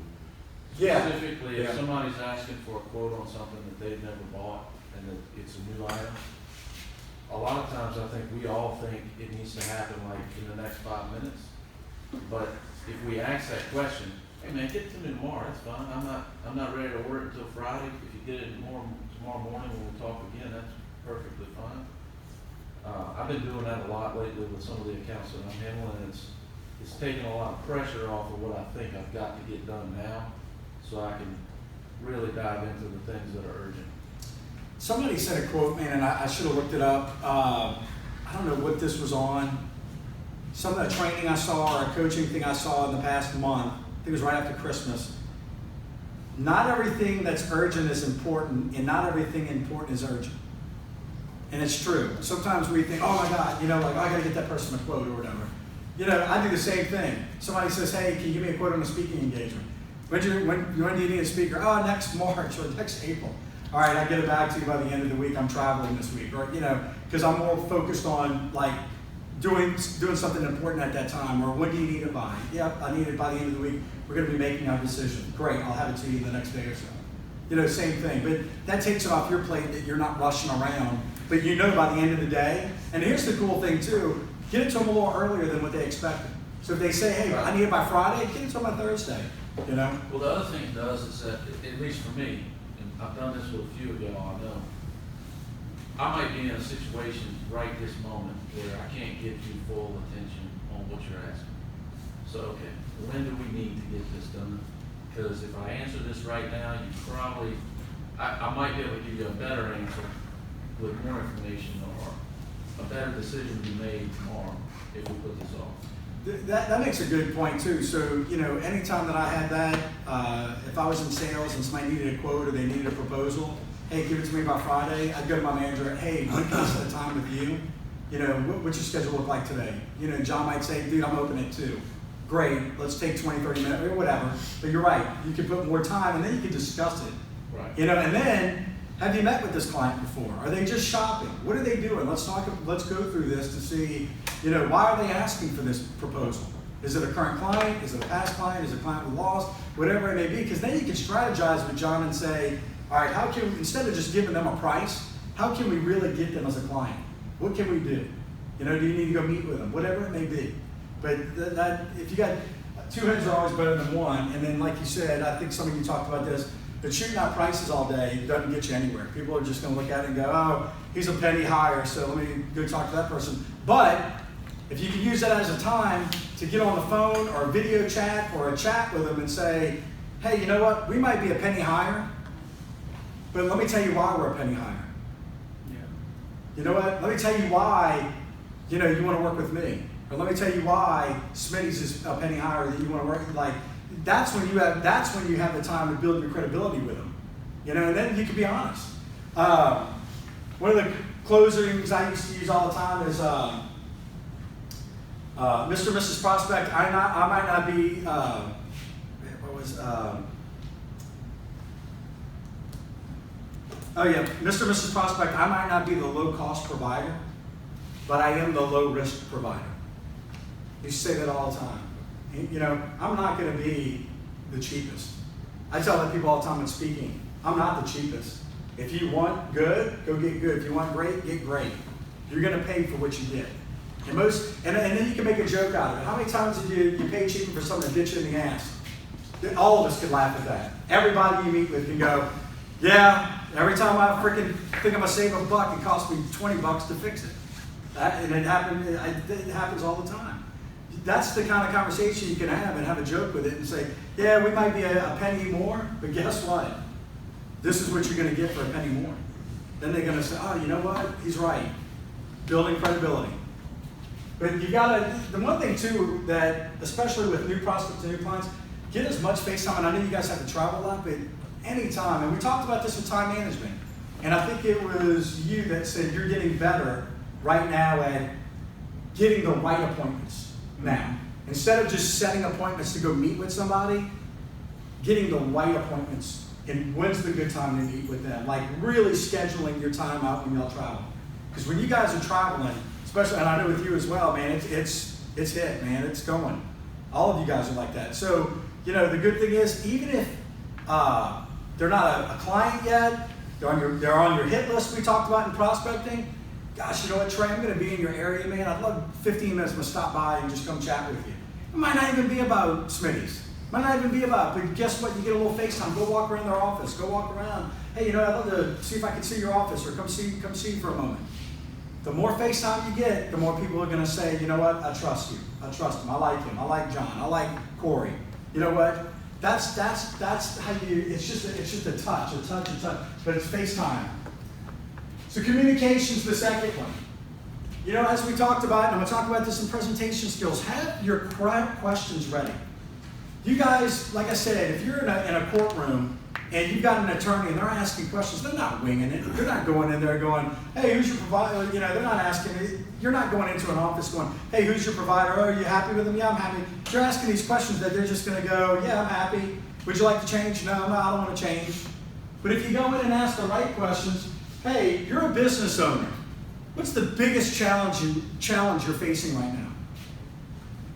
Yeah. Specifically, if somebody's asking for a quote on something that they've never bought and that it's a new item, a lot of times I think we all think it needs to happen like in the next 5 minutes. But if we ask that question, hey man, get it to me tomorrow, that's fine. I'm not ready to order until Friday. If you get it tomorrow morning when we talk again, that's perfectly fine. I've been doing that a lot lately with some of the accounts that I'm handling, and it's taking a lot of pressure off of what I think I've got to get done now, so I can really dive into the things that are urgent. Somebody said a quote, man, and I should have looked it up. I don't know what this was on. Some of the training I saw or a coaching thing I saw in the past month, I think it was right after Christmas. Not everything that's urgent is important, and not everything important is urgent. And it's true. Sometimes we think, oh my God, you know, like, I got to get that person a quote or whatever. You know, I do the same thing. Somebody says, hey, can you give me a quote on a speaking engagement? When do you need a speaker? Oh, next March or next April. All right, I'll get it back to you by the end of the week. I'm traveling this week. Or, you know, because I'm more focused on, like, doing something important at that time. Or when do you need it by? Yep, I need it by the end of the week. We're going to be making our decision. Great, I'll have it to you the next day or so. You know, same thing. But that takes it off your plate that you're not rushing around. But you know by the end of the day. And here's the cool thing too. Get it to them a little earlier than what they expected. So if they say, hey, I need it by Friday, get it to them by Thursday. You know? Well, the other thing it does is that, at least for me, and I've done this with a few of y'all I know, I might be in a situation right this moment where I can't give you full attention on what you're asking. So, okay, when do we need to get this done? Because if I answer this right now, you probably, I might be able to give you a better answer with more information, or a better decision to be made tomorrow if we put this off. That makes a good point too. So, you know, anytime that I had that, if I was in sales and somebody needed a quote or they needed a proposal, hey, give it to me by Friday, I'd go to my manager, hey, when can I set a time with you? You know, what's your schedule look like today? You know, John might say, dude, I'm open at 2. Great, let's take 20, 30 minutes, or whatever. But you're right, you can put more time and then you can discuss it. Right. You know, and then, have you met with this client before? Are they just shopping? What are they doing? Let's go through this to see, you know, why are they asking for this proposal? Is it a current client? Is it a past client? Is it a client we lost? Whatever it may be, because then you can strategize with John and say, all right, how can we, instead of just giving them a price, how can we really get them as a client? What can we do? You know, do you need to go meet with them? Whatever it may be. But if you got, two heads are always better than one. And then, like you said, I think some of you talked about this, but shooting out prices all day doesn't get you anywhere. People are just going to look at it and go, oh, he's a penny higher, so let me go talk to that person. But if you can use that as a time to get on the phone or a video chat or a chat with them and say, hey, you know what, we might be a penny higher, but let me tell you why we're a penny higher. Yeah. You know what, let me tell you why, you know, you want to work with me. Or let me tell you why Smitty's is a penny higher that you want to work with. Like, that's when you have the time to build your credibility with them. You know, and then you can be honest. One of the closings I used to use all the time is Mr. and Mrs. Prospect. I might not be Mr. and Mrs. Prospect, I might not be the low cost provider, but I am the low risk provider. You say that all the time. You know, I'm not going to be the cheapest. I tell that people all the time in speaking, I'm not the cheapest. If you want good, go get good. If you want great, get great. You're going to pay for what you get. And then you can make a joke out of it. How many times did you pay cheaper for someone to ditch you in the ass? All of us could laugh at that. Everybody you meet with can go, yeah, every time I freaking think I'm going to save a buck, it costs me $20 to fix it. And it happens all the time. That's the kind of conversation you can have and have a joke with it and say, yeah, we might be a penny more, but guess what? This is what you're going to get for a penny more. Then they're going to say, oh, you know what? He's right. Building credibility. But you got to, the one thing too, that especially with new prospects and new clients, get as much face time. And I know you guys have to travel a lot, but anytime, and we talked about this with time management. And I think it was you that said you're getting better right now at getting the right appointments now. Instead of just setting appointments to go meet with somebody, getting the right appointments and when's the good time to meet with them. Like really scheduling your time out when y'all travel. Because when you guys are traveling, especially, and I know with you as well, man, it's hit, man, it's going. All of you guys are like that. So, you know, the good thing is, even if they're not a client yet, they're on your hit list we talked about in prospecting, gosh, you know what, Trey, I'm going to be in your area, man. I'd love 15 minutes to stop by and just come chat with you. It might not even be about Smitty's. Might not even be about, but guess what? You get a little FaceTime. Go walk around their office. Go walk around. Hey, you know, I'd love to see if I can see your office or come see you for a moment. The more FaceTime you get, the more people are going to say, you know what? I trust you. I trust him. I like him. I like John. I like Corey. You know what? That's how you. It's just a touch. But it's FaceTime. So communication's the second one. You know, as we talked about, and I'm going to talk about this in presentation skills, have your questions ready. You guys, like I said, if you're in a courtroom and you've got an attorney and they're asking questions, they're not winging it. They're not going in there going, hey, who's your provider? You know, they're not asking, you're not going into an office going, hey, who's your provider? Oh, are you happy with them? Yeah, I'm happy. You're asking these questions that they're just going to go, yeah, I'm happy. Would you like to change? No, I don't want to change. But if you go in and ask the right questions, hey, you're a business owner. What's the biggest challenge you're facing right now?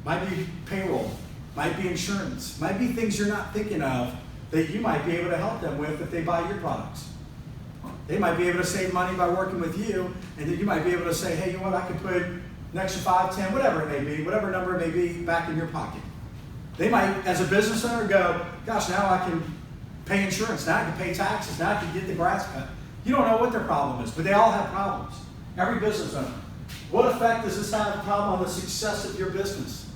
Might be payroll. Might be insurance, might be things you're not thinking of that you might be able to help them with if they buy your products. They might be able to save money by working with you, and then you might be able to say, hey, you know what, I could put an extra 5, 10, whatever it may be, whatever number it may be, back in your pocket. They might, as a business owner, go, gosh, now I can pay insurance, now I can pay taxes, now I can get the grass cut. You don't know what their problem is, but they all have problems. Every business owner. What effect does this have on the success of your business?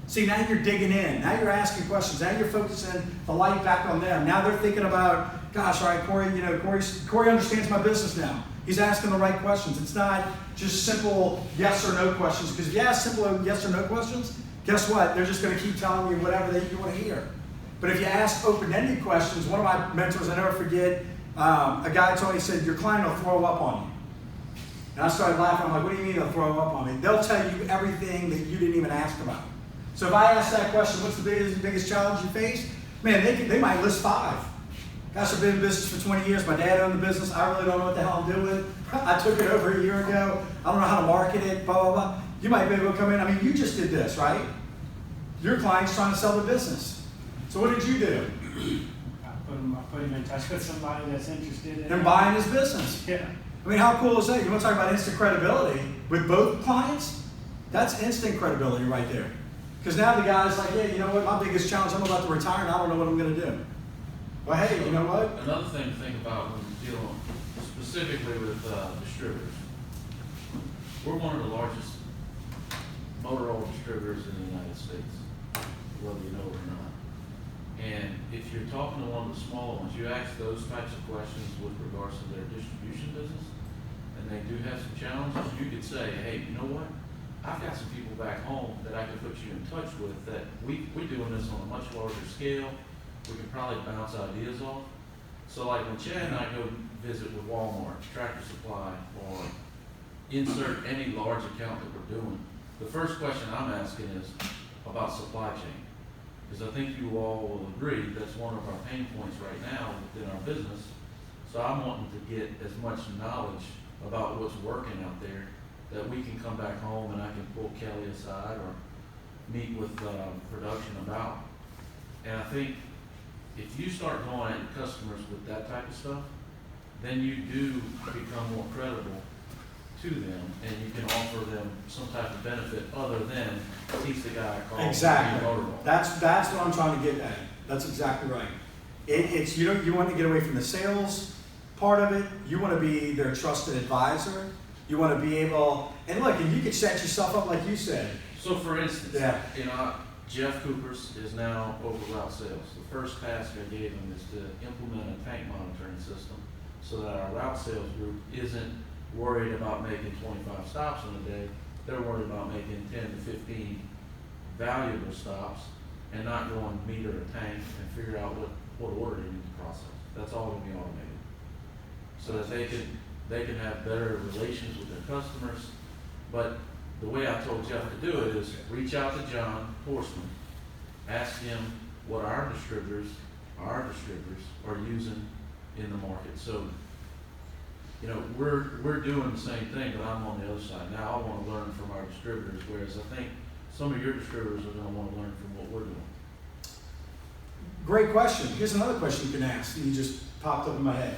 See, now you're digging in. Now you're asking questions. Now you're focusing the light back on them. Now they're thinking about, gosh, all right, Corey, you know, Corey understands my business now. He's asking the right questions. It's not just simple yes or no questions. Because if you ask simple yes or no questions, guess what? They're just going to keep telling you whatever you want to hear. But if you ask open-ended questions, one of my mentors, I never forget, a guy told me, he said, your client will throw up on you. And I started laughing. I'm like, what do you mean they'll throw up on me? They'll tell you everything that you didn't even ask about. So if I ask that question, what's the biggest challenge you face? Man, they might list 5. Gosh, I've been in business for 20 years. My dad owned the business. I really don't know what the hell I'm doing. I took it over a year ago. I don't know how to market it, blah, blah, blah. You might be able to come in. I mean, you just did this, right? Your client's trying to sell the business. So what did you do? I put him in touch with somebody that's interested in buying his business. Yeah. I mean, how cool is that? You want to talk about instant credibility with both clients? That's instant credibility right there. Because now the guy's like, yeah, you know what, my biggest challenge, I'm about to retire and I don't know what I'm gonna do. Well, hey, you know what? Another thing to think about when you're dealing specifically with distributors. We're one of the largest motor oil distributors in the United States, whether you know it or not. And if you're talking to one of the smaller ones, you ask those types of questions with regards to their distribution business, and they do have some challenges, you could say, hey, you know what? I've got some people back home that I can put you in touch with that we're doing this on a much larger scale. We can probably bounce ideas off. So like when Chad and I go visit with Walmart, Tractor Supply, or insert any large account that we're doing, the first question I'm asking is about supply chain. Because I think you all will agree that's one of our pain points right now within our business. So I'm wanting to get as much knowledge about what's working out there that we can come back home and I can pull Kelly aside or meet with production about. And I think if you start going at your customers with that type of stuff, then you do become more credible to them, and you can offer them some type of benefit other than he's the guy I call. Exactly. That's what I'm trying to get at. That's exactly right. It's you want to get away from the sales part of it. You want to be their trusted advisor. You want to be able, and look, and you could set yourself up like you said. So for instance, Yeah. you know, Jeff Coopers is now over route sales. The first task I gave him is to implement a tank monitoring system so that our route sales group isn't worried about making 25 stops in a day. They're worried about making 10 to 15 valuable stops and not going meter a tank and figure out what order they need to process. That's all going to be automated. So that they can have better relations with their customers. But the way I told Jeff to do it is reach out to John Horstman, ask him what our distributors are using in the market. So, you know, we're doing the same thing, but I'm on the other side. Now I want to learn from our distributors, whereas I think some of your distributors are going to want to learn from what we're doing. Great question. Here's another question you can ask that you just popped up in my head.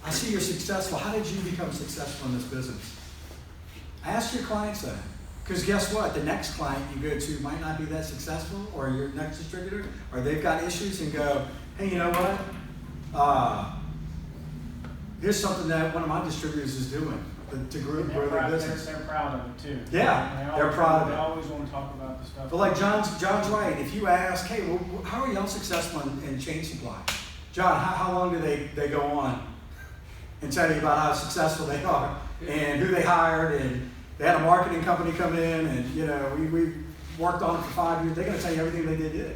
I see you're successful. How did you become successful in this business? Ask your clients that. Because guess what? The next client you go to might not be that successful, or your next distributor, or they've got issues, and go, hey, you know what? Here's something that one of my distributors is doing to grow their business. They're proud of it too. Yeah, they're proud of it. They always want to talk about the stuff. But like John's right. If you ask, hey, well, how are y'all successful in chain supply? John, how long do they go on and tell you about how successful they are and who they hired, and they had a marketing company come in, and you know we worked on it for 5 years. They're going to tell you everything they did.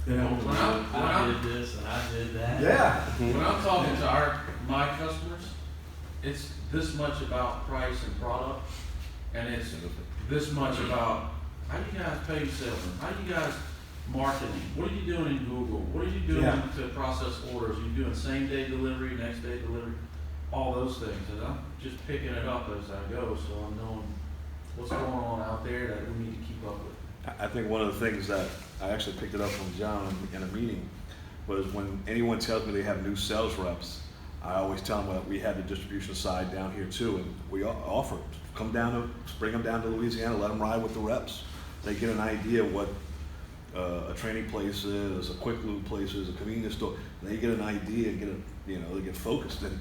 You know, When I did this and I did that. yeah. When I'm talking to my customers, it's this much about price and product, and it's this much about how you guys pay salesmen, how you guys marketing, what are you doing in Google, what are you doing to process orders, are you doing same day delivery, next day delivery, all those things, and I'm just picking it up as I go, so I'm knowing what's going on out there that we need to keep up with. I think one of the things that I actually picked it up from John in a meeting was when anyone tells me they have new sales reps, I always tell them that we have the distribution side down here too, and we offer bring them down to Louisiana, let them ride with the reps. They get an idea of what a training place is, a quick lube place is, a convenience store. They get an idea, they get focused, and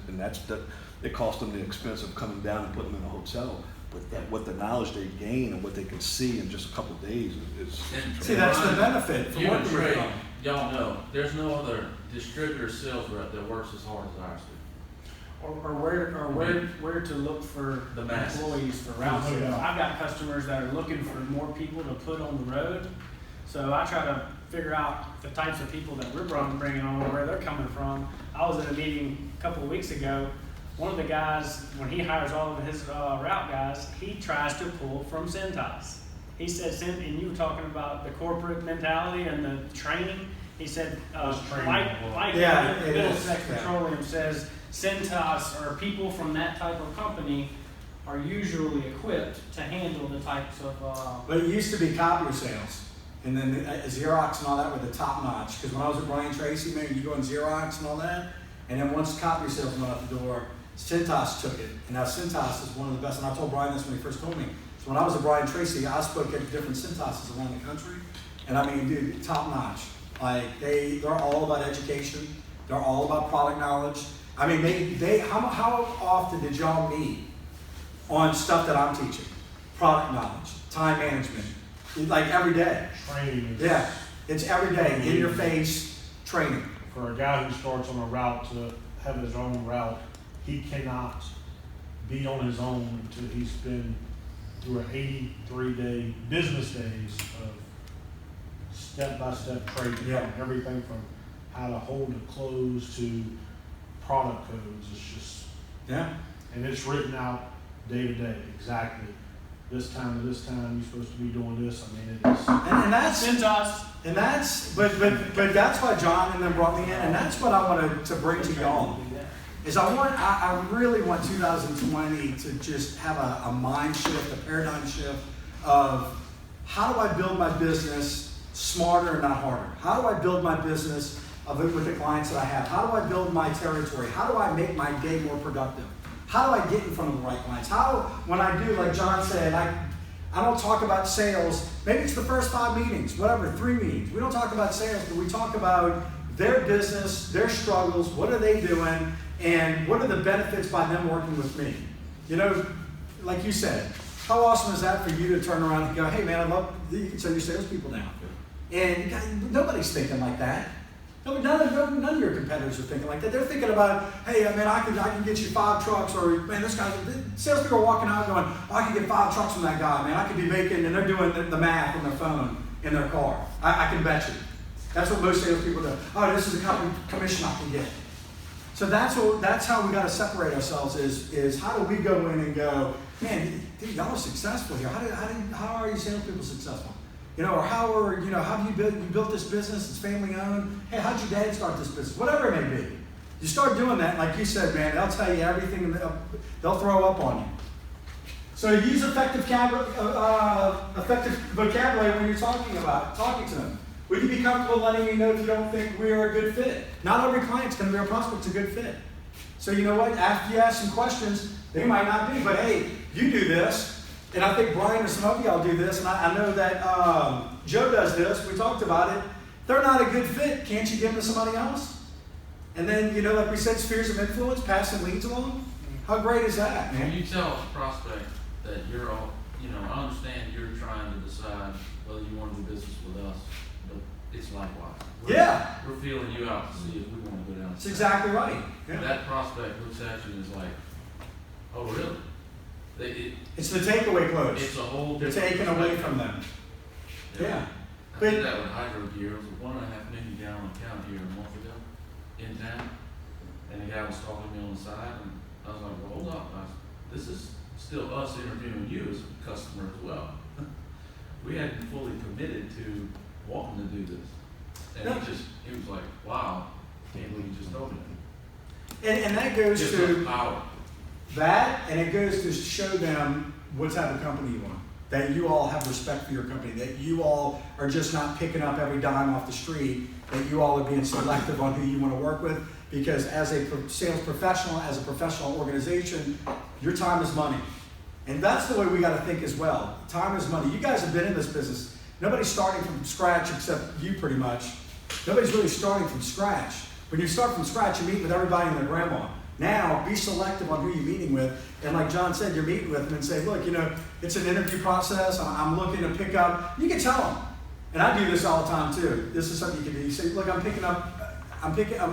it costs them the expense of coming down and putting them in a hotel. But what the knowledge they gain and what they can see in just a couple of days is See, that's the benefit for You and working with Trey, them. y'all know, there's no other distributor sales rep that works as hard as ours do. Or where to look for The masses. employees for route Oh, sales. yeah. I've got customers that are looking for more people to put on the road, so I try to figure out the types of people that we're bringing on, where they're coming from. I was at a meeting a couple of weeks ago. One of the guys, when he hires all of his route guys, he tries to pull from Cintas. He said, and you were talking about the corporate mentality and the training. He said, Mike Yeah, it is. Middlesex Yeah. Petroleum says Cintas or people from that type of company are usually equipped to handle the types of. But it used to be copier sales, and then Xerox and all that were the top notch. Because when I was at Brian Tracy, man, you go in Xerox and all that, and then once copier sales went out the door, Cintas took it. And now Cintas is one of the best. And I told Brian this when he first told me. It's So when I was at Brian Tracy, I spoke at different Cintas's around the country, and I mean, dude, top notch. Like they're all about education. They're all about product knowledge. I mean, how often did y'all meet on stuff that I'm teaching? Product knowledge, time management, like every day. Training. Yeah, it's every day, in your face training. For a guy who starts on a route to have his own route, he cannot be on his own until he's been through an 83-day business days of step-by-step training. Yeah. Everything from how to hold a close to product codes. It's just, Yeah. and it's written out day to day, exactly. This time to this time, you're supposed to be doing this. I mean, it is. And that's Cintas. And that's, but that's why John and them brought me in, and that's what I wanted to bring to y'all. Is I really want 2020 to just have a mind shift, a paradigm shift of how do I build my business smarter and not harder? How do I build my business with the clients that I have? How do I build my territory? How do I make my day more productive? How do I get in front of the right clients? How, when I do, like John said, I don't talk about sales. Maybe it's the first 5 meetings, whatever, 3 meetings. We don't talk about sales, but we talk about their business, their struggles, what are they doing, and what are the benefits by them working with me. You know, like you said, how awesome is that for you to turn around and go, hey man, I love, you can send your salespeople down. And nobody's thinking like that. None of your competitors are thinking like that. They're thinking about, hey, man, I can get you 5 trucks, or man, this guy. Salespeople are walking out going, oh, I can get 5 trucks from that guy, man. I could be making, and they're doing the math on their phone in their car. I can bet you. That's what most salespeople do. Oh, this is a commission I can get. So that's how we got to separate ourselves. Is how do we go in and go, man, dude, y'all are successful here. How are you salespeople successful? You know, or how do you built this business? It's family owned. Hey, how'd your dad start this business? Whatever it may be. You start doing that, like you said, man, they'll tell you everything. They'll throw up on you. So use effective vocabulary when you're talking to them. Would you be comfortable letting me know if you don't think we're a good fit? Not every client's going to be a prospect's a good fit. So you know what? After you ask some questions, they might not be, but hey, you do this. And I think Brian and some of y'all do this, and I know that Joe does this. We talked about it. They're not a good fit. Can't you give them to somebody else? And then, you know, like we said, spheres of influence, passing leads along. How great is that, man? When you tell a prospect that you're all, you know, I understand you're trying to decide whether you want to do business with us, but it's likewise. We're feeling you out to see if we want to go down. That's exactly right. Yeah. That prospect looks at you and is like, oh, really? It's the takeaway quotes. It's a whole You're different taken away perspective. from them. Yeah. I did that with Hydro Gear. It was a 1.5 million gallon account here a month ago in town. And the guy was talking to me on the side, and I was like, well, hold up. This is still us interviewing you as a customer as well. We hadn't fully committed to wanting to do this. And he was like, wow, can't believe you just told me that. And that goes Gives to us power. that, and it goes to show them what type of company you want. That you all have respect for your company. That you all are just not picking up every dime off the street. That you all are being selective on who you want to work with. Because as a sales professional, as a professional organization, your time is money. And that's the way we got to think as well. Time is money. You guys have been in this business. Nobody's starting from scratch except you pretty much. Nobody's really starting from scratch. When you start from scratch, you meet with everybody and their grandma. Now, be selective on who you're meeting with. And like John said, you're meeting with them and say, look, you know, it's an interview process. I'm looking to pick up. You can tell them. And I do this all the time too. This is something you can do. You say, look, I'm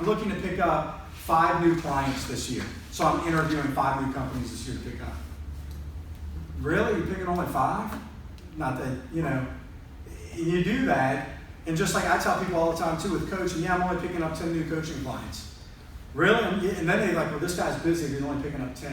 looking to pick up 5 new clients this year. So I'm interviewing 5 new companies this year to pick up. Really? You're picking only 5? Not that, you know, you do that. And just like I tell people all the time too with coaching, yeah, I'm only picking up 10 new coaching clients. Really? And then they're like, well, this guy's busy, he's only picking up 10.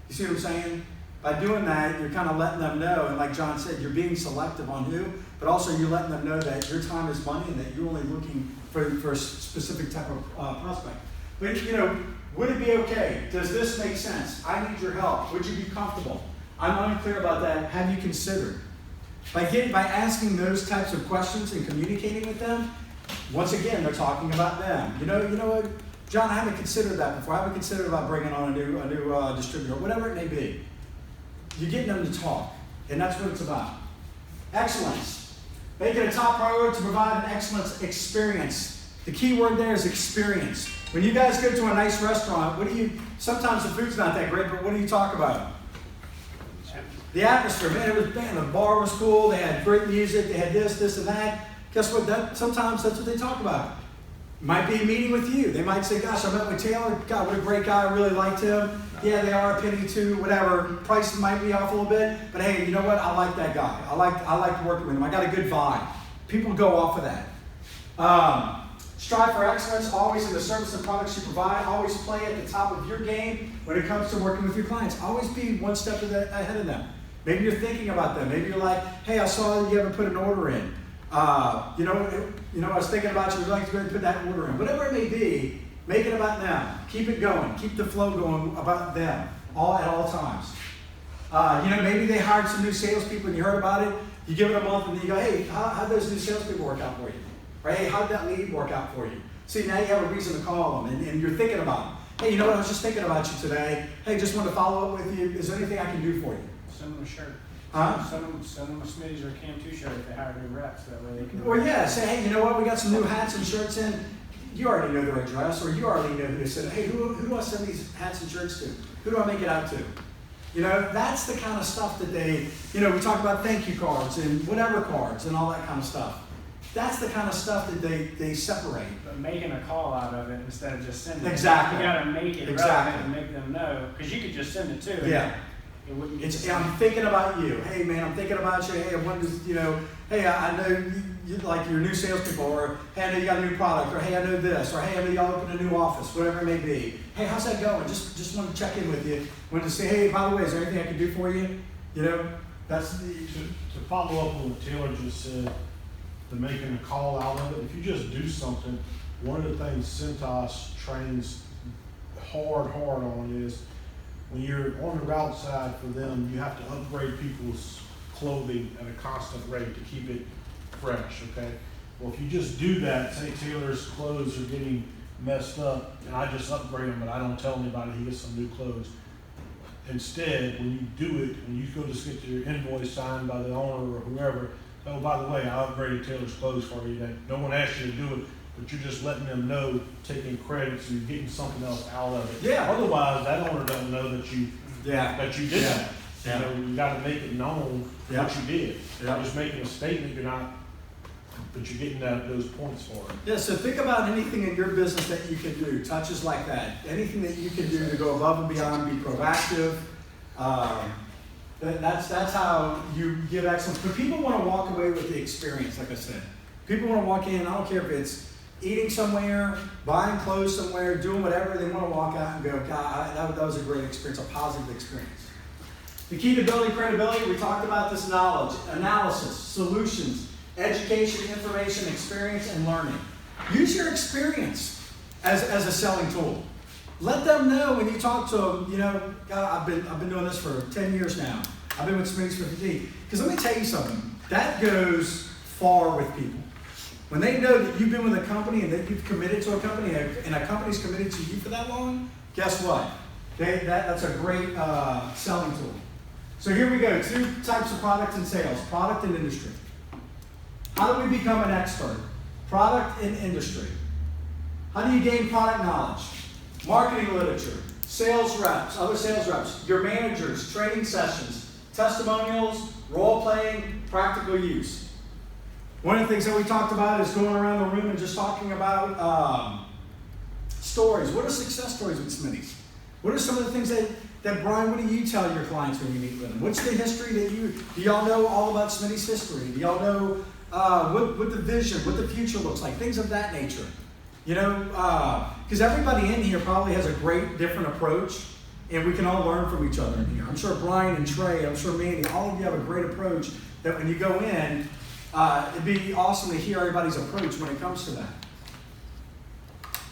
You see what I'm saying? By doing that, you're kind of letting them know, and like John said, you're being selective on who, but also you're letting them know that your time is money and that you're only looking for a specific type of prospect. But, you know, would it be okay? Does this make sense? I need your help. Would you be comfortable? I'm unclear about that. Have you considered? By asking those types of questions and communicating with them, once again, they're talking about them. You know what? John, I haven't considered that before. I haven't considered about bringing on a new distributor, whatever it may be. You're getting them to talk. And that's what it's about. Excellence. Make it a top priority to provide an excellent experience. The key word there is experience. When you guys go to a nice restaurant, sometimes the food's not that great, but what do you talk about? The atmosphere. Man, the bar was cool, they had great music, they had this, and that. Guess what? Sometimes that's what they talk about. Might be a meeting with you. They might say, gosh, I met with Taylor. God, what a great guy. I really liked him. Yeah, they are a penny too, whatever. Price might be off a little bit. But hey, you know what? I like that guy. I like working with him. I got a good vibe. People go off of that. Strive for excellence, always in the service and products you provide. Always play at the top of your game when it comes to working with your clients. Always be one step ahead of them. Maybe you're thinking about them. Maybe you're like, hey, I saw you haven't put an order in. I was thinking about you. Would like to go ahead and put that order in. Whatever it may be, make it about them. Keep it going. Keep the flow going about them at all times. Maybe they hired some new salespeople and you heard about it. You give it a month and then you go, hey, how'd those new salespeople work out for you? Right? Hey, how'd that lead work out for you? See, now you have a reason to call them and you're thinking about them. Hey, you know what? I was just thinking about you today. Hey, just want to follow up with you. Is there anything I can do for you? Send them a shirt. Huh? Send them a Smitty's or a Cam 2 shirt if they hire new reps. That way they can. Or yeah, say, hey, you know what? We got some new hats and shirts in. You already know their address, or you already know who to send. Hey, who do I send these hats and shirts to? Who do I make it out to? That's the kind of stuff that they, we talk about thank you cards and whatever cards and all that kind of stuff. That's the kind of stuff that they separate. But making a call out of it instead of just sending Exactly. it. You got to make it relevant and make them know. Because you could just send it too. Yeah. It wouldn't be I'm thinking about you. Hey, man, I'm thinking about you. Hey, I wanted to, hey, I know you like your new salespeople, or hey, I know you got a new product, or hey, I know this, or hey, I know y'all opened a new office, whatever it may be. Hey, how's that going? Just wanted to check in with you. Wanted to say, hey, by the way, is there anything I can do for you? That's the... To follow up on what Taylor just said, to making a call out of it, if you just do something, one of the things Cintas trains hard on is when you're on the route side for them, you have to upgrade people's clothing at a constant rate to keep it fresh, okay? Well, if you just do that, say Taylor's clothes are getting messed up, and I just upgrade them, but I don't tell anybody he gets some new clothes. Instead, when you do it, when you go just get your invoice signed by the owner or whoever, oh, by the way, I upgraded Taylor's clothes for you. That no one asked you to do it, but you're just letting them know, taking credit, so you're getting something else out of it. Yeah. Otherwise, that owner doesn't know that you did Yeah. that. You got to make it known what you did. Yeah. Just making a statement, but you're getting those points for it. Yeah, so think about anything in your business that you can do, touches like that. Anything that you can do to go above and beyond, be proactive. That's how you give excellence. But people want to walk away with the experience, like I said. People want to walk in, I don't care if it's eating somewhere, buying clothes somewhere, doing whatever, they want to walk out and go, God, that was a great experience, a positive experience. The key to building credibility, we talked about this: knowledge, analysis, solutions, education, information, experience, and learning. Use your experience as a selling tool. Let them know when you talk to them, God, I've been doing this for 10 years now. I've been with Smitty's for 15. Because let me tell you something, that goes far with people. When they know that you've been with a company and that you've committed to a company and a company's committed to you for that long, guess what? That's a great selling tool. So here we go, 2 types of product and sales, product and industry. How do we become an expert? Product and industry. How do you gain product knowledge? Marketing literature, sales reps, other sales reps, your managers, training sessions, testimonials, role playing, practical use. One of the things that we talked about is going around the room and just talking about stories. What are success stories with Smitty's? What are some of the things that Brian, what do you tell your clients when you meet with them? What's the history do y'all know all about Smitty's history? Do y'all know what the vision, what the future looks like, things of that nature? Because everybody in here probably has a great different approach, and we can all learn from each other in here. I'm sure Brian and Trey, I'm sure Mandy, all of you have a great approach that when you go in, it'd be awesome to hear everybody's approach when it comes to that.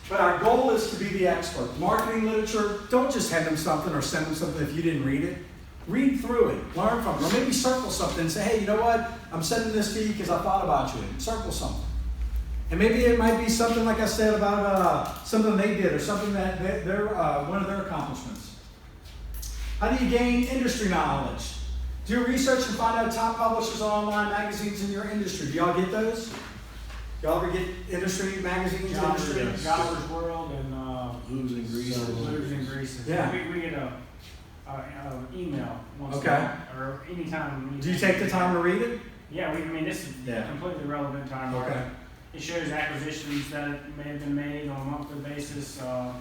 But our goal is to be the expert. Marketing literature, don't just hand them something or send them something if you didn't read it. Read through it, learn from it, or maybe circle something and say, hey, you know what? I'm sending this to you because I thought about you. Circle something. And maybe it might be something, like I said, about something they did or something that they're one of their accomplishments. How do you gain industry knowledge? Do research and find out top publishers on online magazines in your industry. Do y'all get those? Y'all ever get industry magazines? Industry? Jobber's World and Blues and greases. Blues and Greases. Yeah. We get a email once Okay. a month, or anytime. Do you take the time to read it? Yeah, I mean, this is Yeah. completely relevant to our market. Okay. It shows acquisitions that may have been made on a monthly basis, the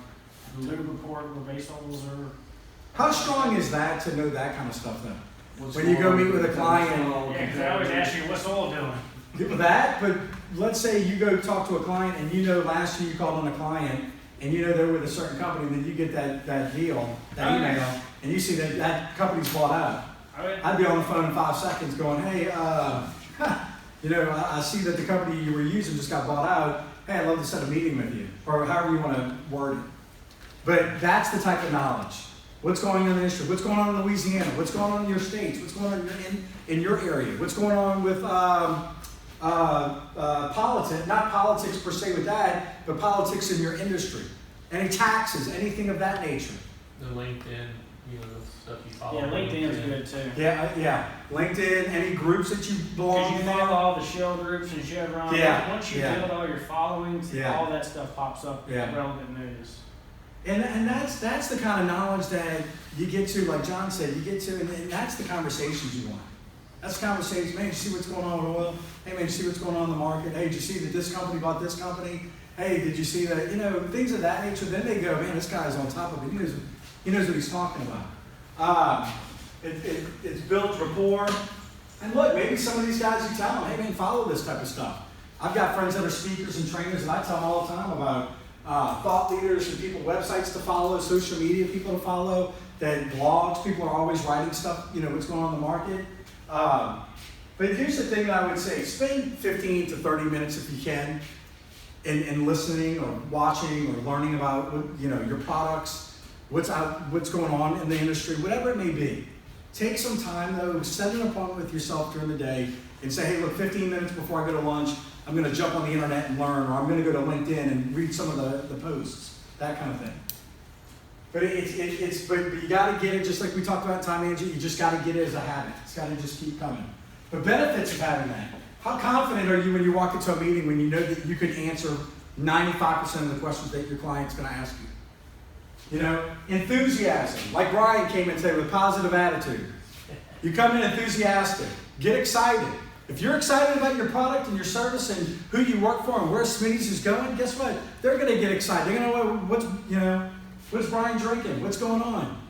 lube report where base oils are. How strong is that to know that kind of stuff though? What's When you go going meet with a on? client- Yeah, because I always ask you, what's oil doing? Give that, but let's say you go talk to a client and you know last year you called on a client and you know they're with a certain company, and then you get that deal, that Okay. email, and you see that company's bought out. I'd be on the phone in 5 seconds going, hey, I see that the company you were using just got bought out. Hey, I'd love to set a meeting with you, or however you want to word it. But that's the type of knowledge. What's going on in the industry? What's going on in Louisiana? What's going on in your states? What's going on in your area? What's going on with politics? Not politics per se with that, but politics in your industry. Any taxes, anything of that nature. The LinkedIn, the stuff you follow. Yeah, LinkedIn's good too. Yeah. LinkedIn, any groups that you belong Because in. you follow all the Shell groups and Chevron. Yeah, Once you yeah. build all your followings, Yeah. all that stuff pops up Yeah. relevant news. And that's the kind of knowledge that you get to, like John said, you get to, and that's the conversations you want. That's the conversations. Man, you see what's going on with oil? Hey, man, you see what's going on in the market? Hey, did you see that this company bought this company? Hey, did you see that? Things of that nature. Then they go, man, this guy's on top of it. He knows what he's talking about. It's built rapport. And look, maybe some of these guys, you tell them, hey, man, follow this type of stuff. I've got friends that are speakers and trainers, and I tell them all the time about thought leaders and people, websites to follow, social media people to follow, that blogs, people are always writing stuff, what's going on in the market. But here's the thing that I would say, spend 15 to 30 minutes if you can in listening or watching or learning about your products, what's going on in the industry, whatever it may be. Take some time though, set an appointment with yourself during the day and say, hey, look, 15 minutes before I go to lunch, I'm going to jump on the internet and learn, or I'm going to go to LinkedIn and read some of the posts, that kind of thing. But but you got to get it, just like we talked about in time management, you just got to get it as a habit. It's got to just keep coming. The benefits of having that. How confident are you when you walk into a meeting when you know that you could answer 95% of the questions that your client's going to ask you? Enthusiasm. Like Brian came in today with positive attitude. You come in enthusiastic. Get excited. If you're excited about your product and your service and who you work for and where Smitty's is going, guess what? They're going to get excited. They're going to know what's Brian drinking? What's going on?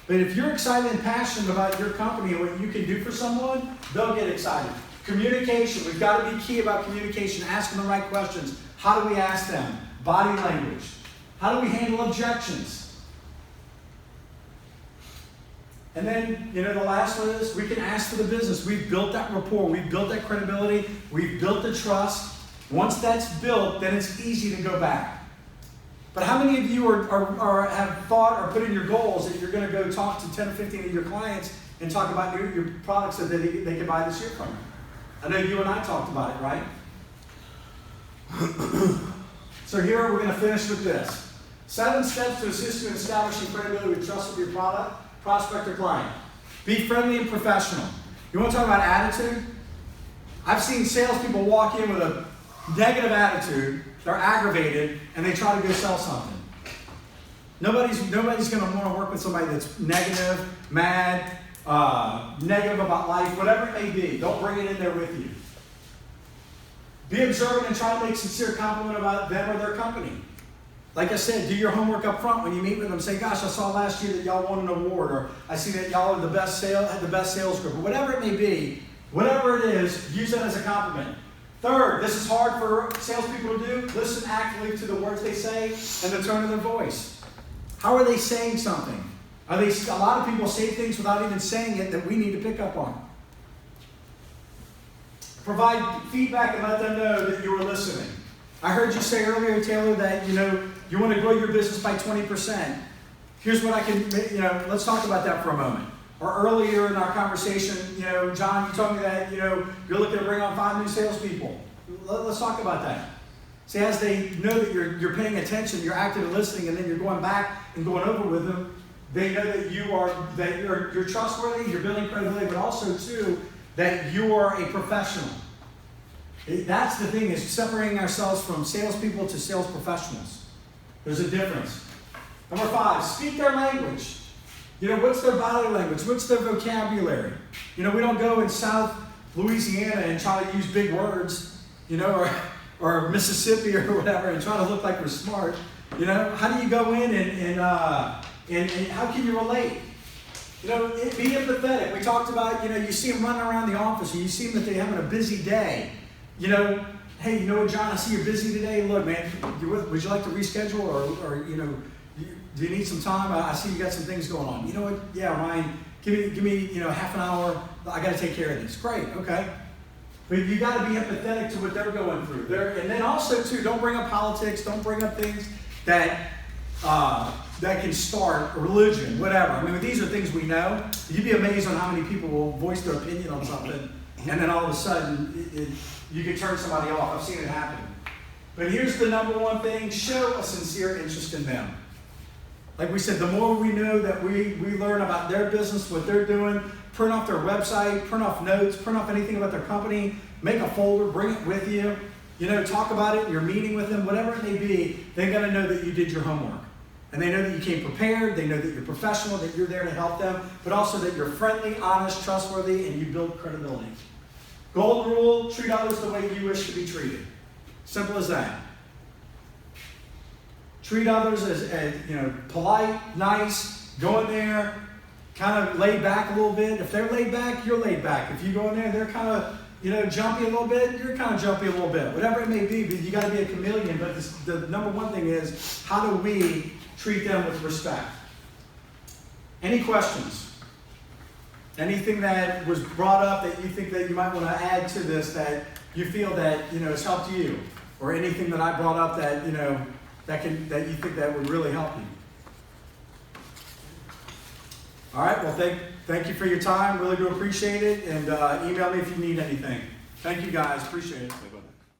But if you're excited and passionate about your company and what you can do for someone, they'll get excited. Communication. We've got to be key about communication, asking the right questions. How do we ask them? Body language. How do we handle objections? And then, the last one is we can ask for the business. We've built that rapport. We've built that credibility. We've built the trust. Once that's built, then it's easy to go back. But how many of you have thought or put in your goals that you're going to go talk to 10 or 15 of your clients and talk about your products that they can buy this year from you? I know you and I talked about it, right? So here we're going to finish with this. 7 steps to assist you in establishing credibility with trust with your product, prospect, or client. Be friendly and professional. You want to talk about attitude? I've seen salespeople walk in with a negative attitude. They're aggravated, and they try to go sell something. Nobody's going to want to work with somebody that's negative, mad, negative about life, whatever it may be. Don't bring it in there with you. Be observant and try to make sincere compliment about them or their company. Like I said, do your homework up front when you meet with them. Say, gosh, I saw last year that y'all won an award, or I see that y'all are the best sales group, or whatever it may be. Whatever it is, use that as a compliment. Third, this is hard for salespeople to do. Listen actively to the words they say and the tone of their voice. How are they saying something? A lot of people say things without even saying it that we need to pick up on. Provide feedback and let them know that you were listening. I heard you say earlier, Taylor, that you want to grow your business by 20%. Here's what I can, let's talk about that for a moment. Or earlier in our conversation, John, you told me that, you're looking to bring on 5 new salespeople. Let's talk about that. See, as they know that you're paying attention, you're actively listening, and then you're going back and going over with them, they know that you're trustworthy, you're building credibility, but also too, that you're a professional. That's the thing, is separating ourselves from salespeople to sales professionals. There's a difference. Number 5, speak their language. You know, what's their body language? What's their vocabulary? You know, we don't go in South Louisiana and try to use big words, you know, or Mississippi or whatever, and try to look like we're smart. You know, how do you go in and how can you relate? You know, be empathetic. We talked about, you know, you see them running around the office, or you see them that they're having a busy day. You know, hey, you know what, John, I see you're busy today. Look, man, would you like to reschedule, or you know, do you need some time? I see you got some things going on. You know what? Yeah, Ryan, give me, you know, half an hour. I got to take care of this. Great, okay. But you got to be empathetic to what they're going through. And then also too, don't bring up politics. Don't bring up things that can start religion, whatever. I mean, these are things we know. You'd be amazed on how many people will voice their opinion on something, and then all of a sudden you can turn somebody off. I've seen it happen. But here's the number one thing: show a sincere interest in them. Like we said, the more we know that we learn about their business, what they're doing, print off their website, print off notes, print off anything about their company, make a folder, bring it with you. You know, talk about it in your meeting with them, whatever it may be. They got to know that you did your homework. And they know that you came prepared. They know that you're professional, that you're there to help them, but also that you're friendly, honest, trustworthy, and you build credibility. Golden rule: treat others the way you wish to be treated. Simple as that. Treat others as you know, polite, nice. Go in there, kind of laid back a little bit. If they're laid back, you're laid back. If you go in there, they're kind of, you know, jumpy a little bit, you're kind of jumpy a little bit. Whatever it may be, but you got to be a chameleon. But the number one thing is, how do we treat them with respect? Any questions? Anything that was brought up that you think that you might want to add to this, that you feel that, you know, has helped you, or anything that I brought up that, you know, that you think that would really help you? All right. Well, thank you for your time. Really do appreciate it, and email me if you need anything. Thank you, guys. Appreciate it.